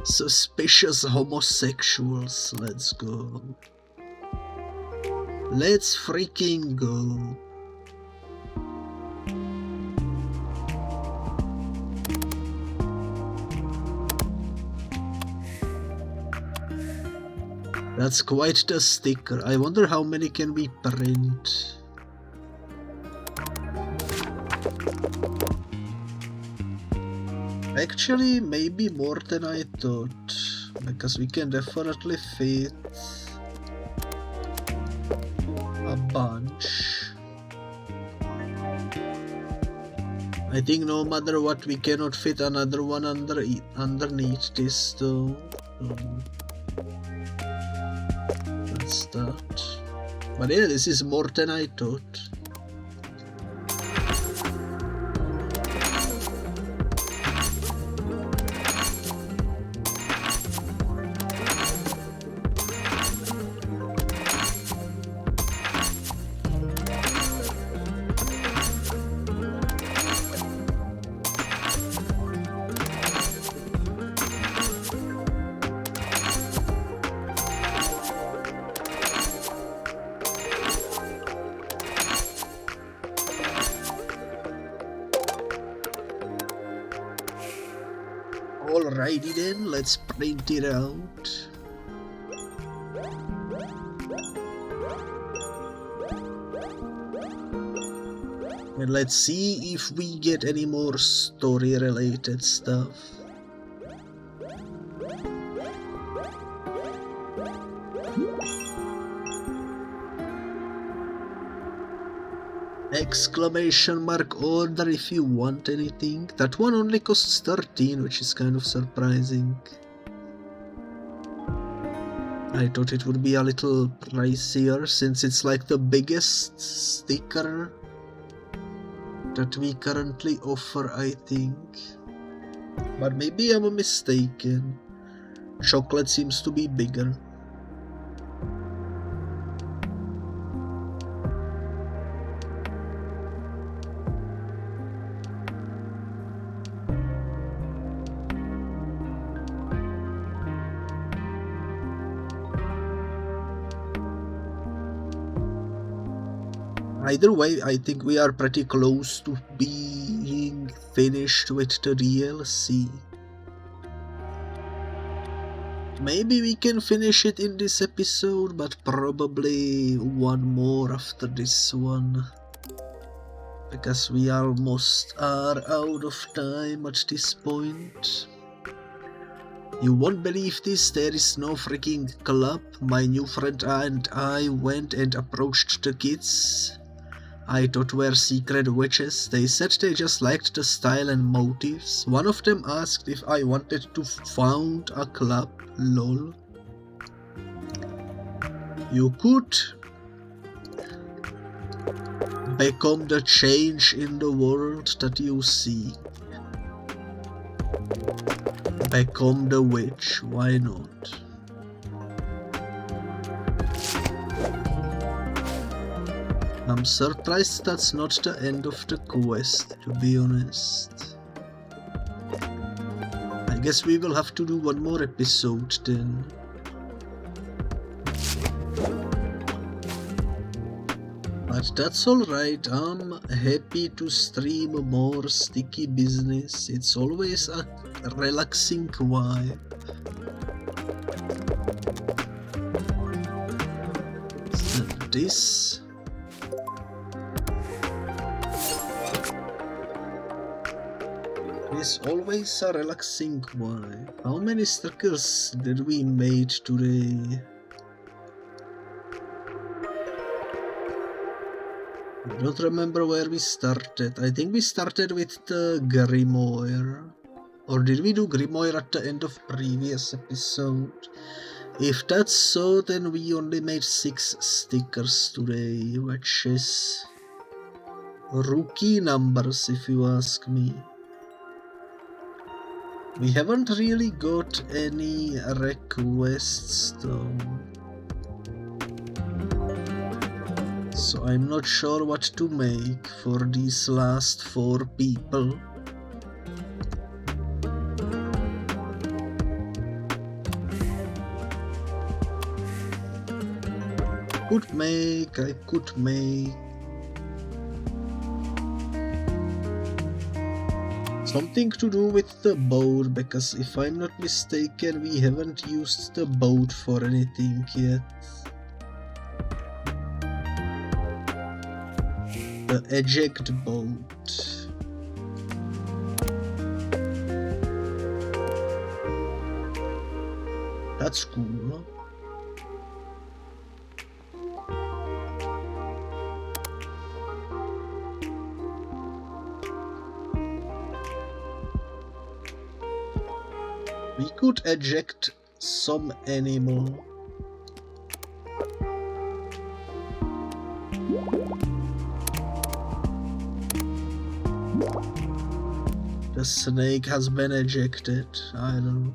Speaker 1: Suspicious homosexuals, let's go. Let's freaking go. That's quite the sticker. I wonder how many can we print. Actually, maybe more than I thought, because we can definitely fit a bunch. I think no matter what, we cannot fit another one underneath this though. That's that. But yeah, this is more than I thought. Alrighty then, let's print it out. And let's see if we get any more story related stuff. Exclamation mark order if you want anything. That one only costs 13, which is kind of surprising. I thought it would be a little pricier since it's like the biggest sticker that we currently offer, I think. But maybe I'm mistaken. Chocolate seems to be bigger. Either way, I think we are pretty close to being finished with the DLC. Maybe we can finish it in this episode, but probably one more after this one. Because we almost are out of time at this point. You won't believe this, there is no freaking club. My new friend and I went and approached the kids I thought were secret witches. They said they just liked the style and motifs. One of them asked if I wanted to found a club. Lol. You could become the change in the world that you see. Become the witch, why not? I'm surprised that's not the end of the quest, to be honest. I guess we will have to do one more episode then. But that's alright, I'm happy to stream more sticky business. It's always a relaxing vibe. This is always a relaxing vibe. How many stickers did we made today? I don't remember where we started. I think we started with the Grimoire. Or did we do Grimoire at the end of previous episode? If that's so, then we only made 6 stickers today, which is rookie numbers if you ask me. We haven't really got any requests though. So I'm not sure what to make for these last 4 people. I could make something to do with the boat, because if I'm not mistaken, we haven't used the boat for anything yet. The eject boat. That's cool. We could eject some animal. The snake has been ejected. I don't know.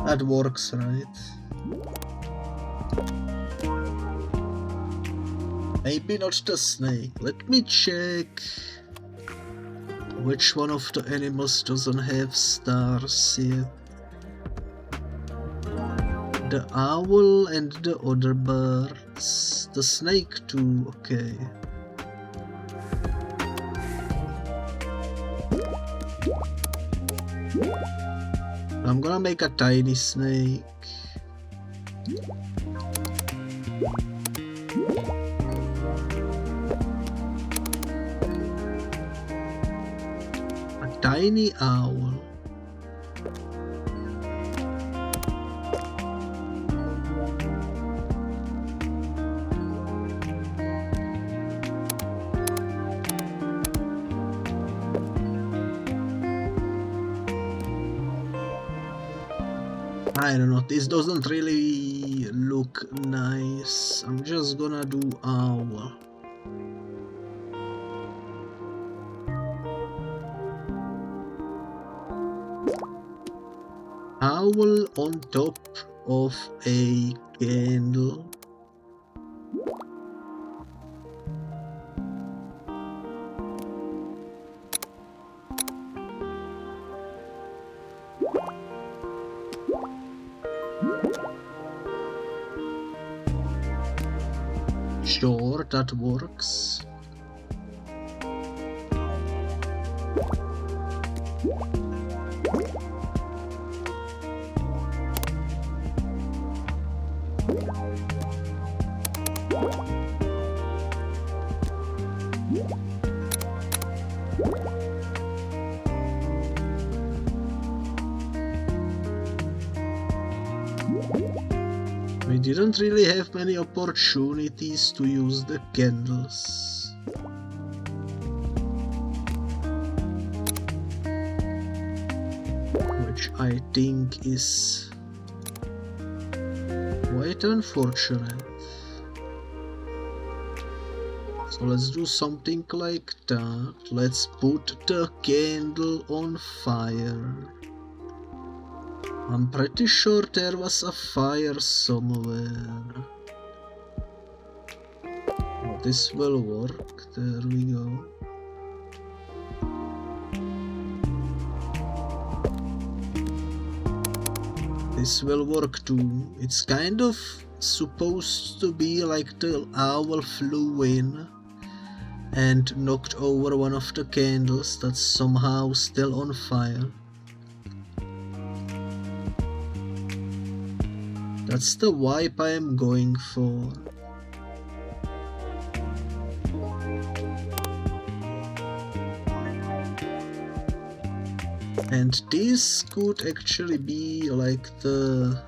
Speaker 1: That works, right? Maybe not the snake. Let me check. Which one of the animals doesn't have stars yet? The owl and the other birds. The snake too, okay. I'm gonna make a tiny snake. Tiny owl. I don't know, this doesn't really look nice. I'm just gonna do owl. owl on top of a candle. Sure, that works. We didn't really have many opportunities to use the candles. Which I think is quite unfortunate. So let's do something like that. Let's put the candle on fire. I'm pretty sure there was a fire somewhere. Oh, this will work. There we go. This will work too. It's kind of supposed to be like the owl flew in and knocked over one of the candles that's somehow still on fire. That's the vibe I am going for. And this could actually be like the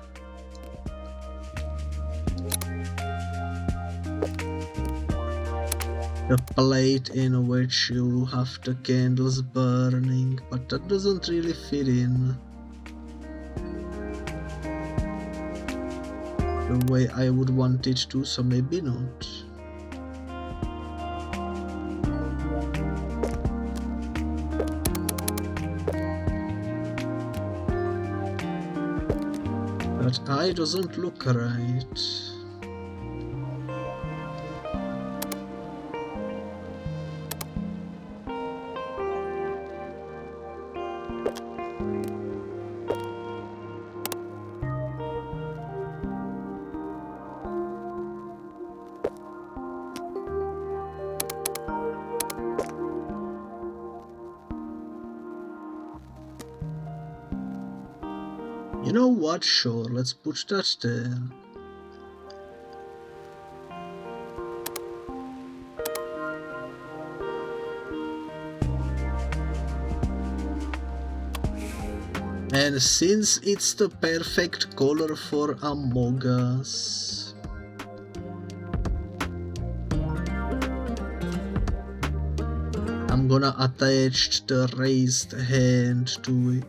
Speaker 1: plate in which you have the candles burning, but that doesn't really fit in the way I would want it to, so maybe not. That eye doesn't look right. You know what, sure, let's put that there. And since it's the perfect color for Among Us, I'm gonna attach the raised hand to it.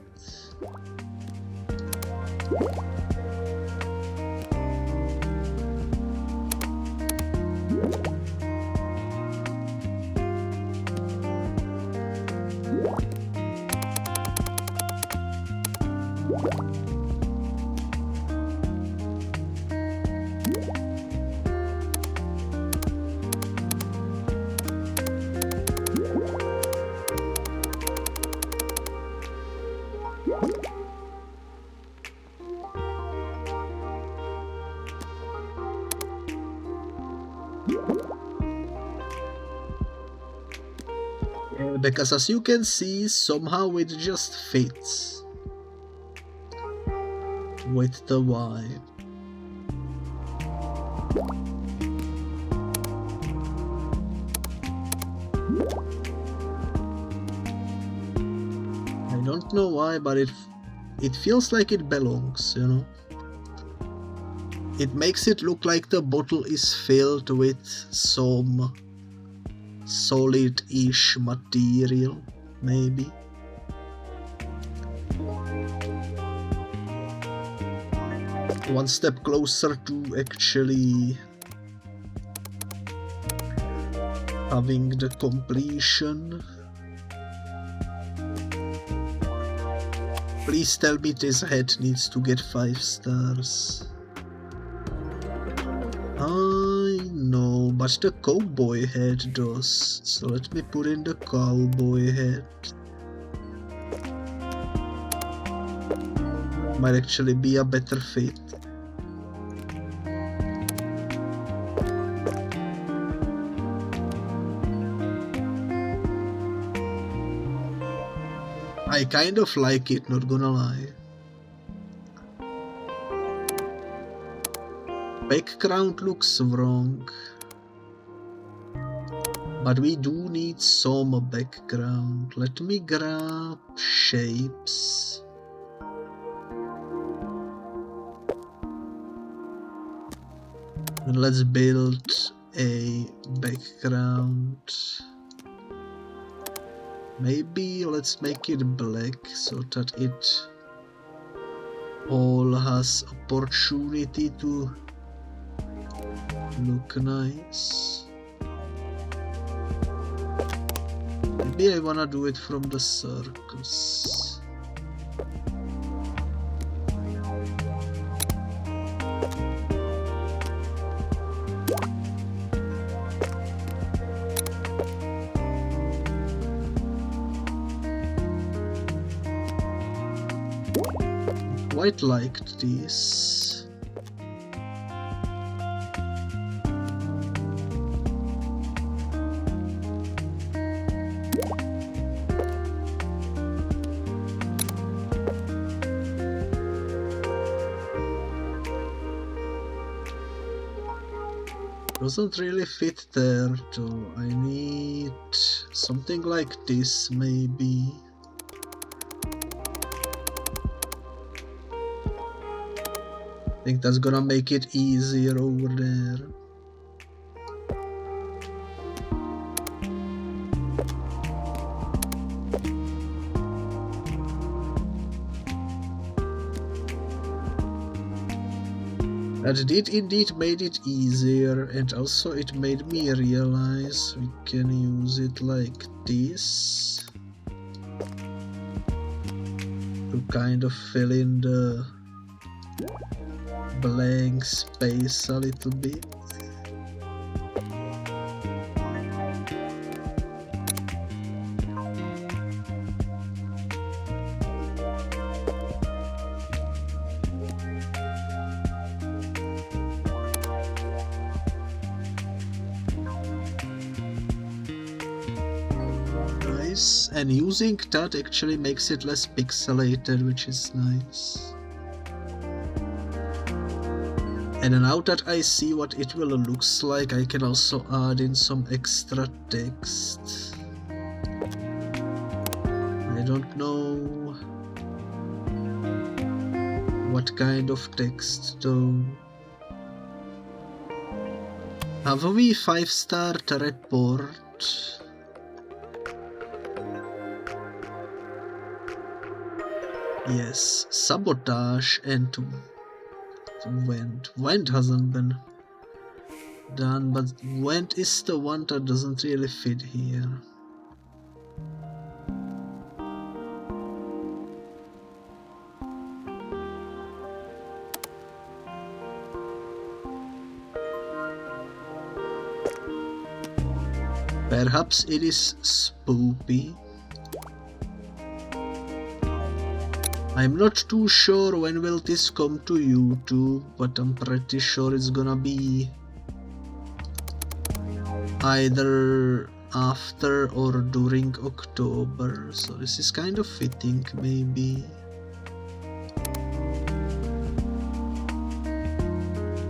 Speaker 1: Because as you can see, somehow it just fits with the vibe. I don't know why, but it feels like it belongs, you know? It makes it look like the bottle is filled with some solid-ish material, maybe. One step closer to actually having the completion. Please tell me this head needs to get 5 stars. I know, but the cowboy head does. So let me put in the cowboy head. Might actually be a better fit. I kind of like it, not gonna lie. Background looks wrong, but we do need some background. Let me grab shapes. And let's build a background. Maybe let's make it black so that it all has opportunity to look nice. Maybe I wanna do it from the circles. Quite liked this. Doesn't really fit there though. I need something like this maybe. I think that's gonna make it easier over there. That did indeed made it easier, and also it made me realize we can use it like this to kind of fill in the blank space a little bit. Nice, and using that actually makes it less pixelated, which is nice. And now that I see what it will looks like, I can also add in some extra text. I don't know what kind of text though. Have we 5-star report? Yes, sabotage and Went hasn't been done, but Went is the one that doesn't really fit here. Perhaps it is spoopy. I'm not too sure when will this come to YouTube, but I'm pretty sure it's gonna be either after or during October, so this is kind of fitting maybe.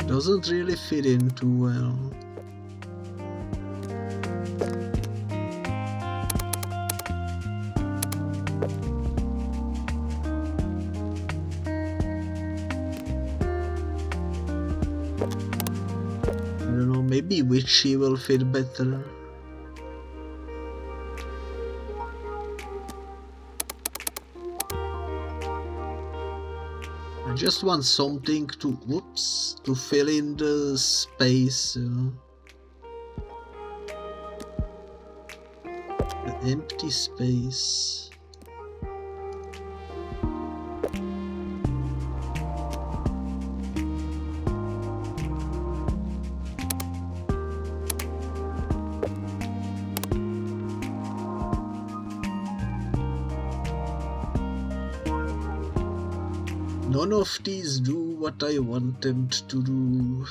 Speaker 1: Doesn't really fit in too well. Maybe Witchy will fit better. I just want something to, to fill in the space, you know? The empty space. None of these do what I want them to do.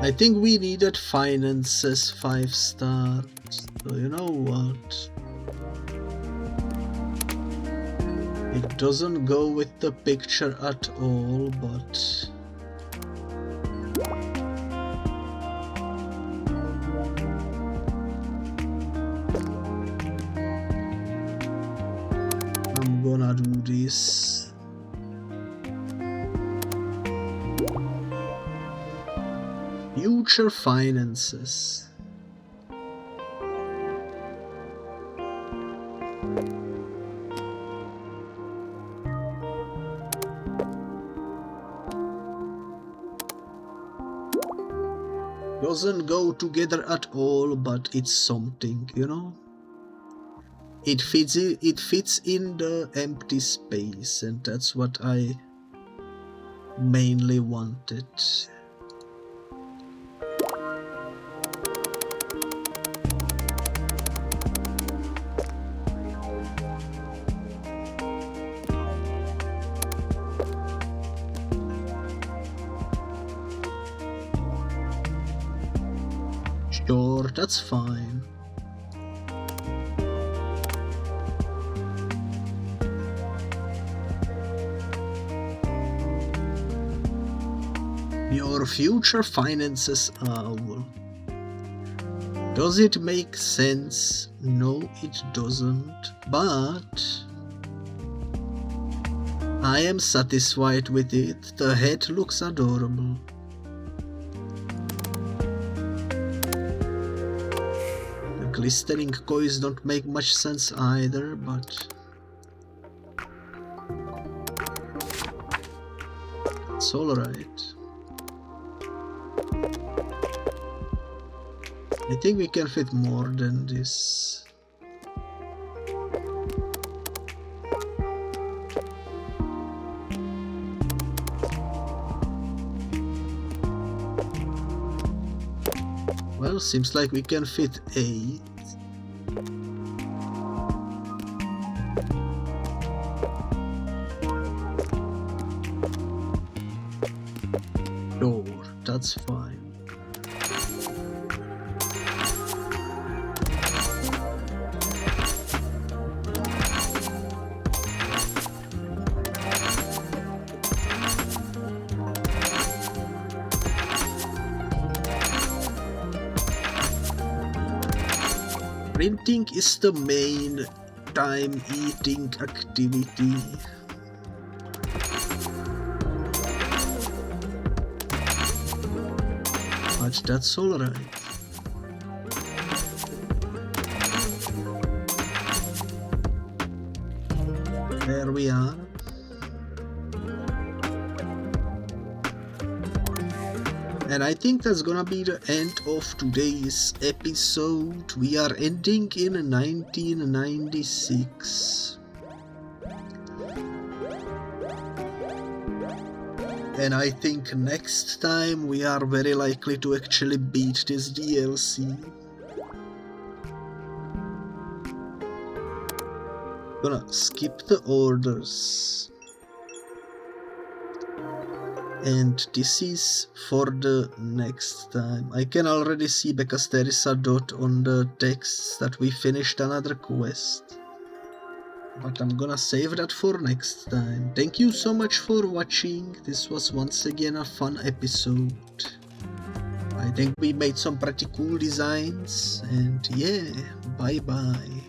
Speaker 1: I think we needed finances 5 stars, so you know what? It doesn't go with the picture at all, but I'm gonna do this. Future finances. Doesn't go together at all, but it's something, you know? It fits in the empty space, and that's what I mainly wanted. Sure, that's fine. Your future finances owl. Does it make sense? No, it doesn't, but I am satisfied with it. The head looks adorable. Glistening coins don't make much sense either, but it's alright. I think we can fit more than this. Well, seems like we can fit 8. Sure, that's fine. Printing is the main time-eating activity. But that's alright. There we are. And I think that's gonna be the end of today's episode. We are ending in 1996. And I think next time we are very likely to actually beat this DLC. Gonna skip the orders. And this is for the next time. I can already see because there is a dot on the text that we finished another quest. But I'm gonna save that for next time. Thank you so much for watching. This was once again a fun episode. I think we made some pretty cool designs. And yeah, bye bye.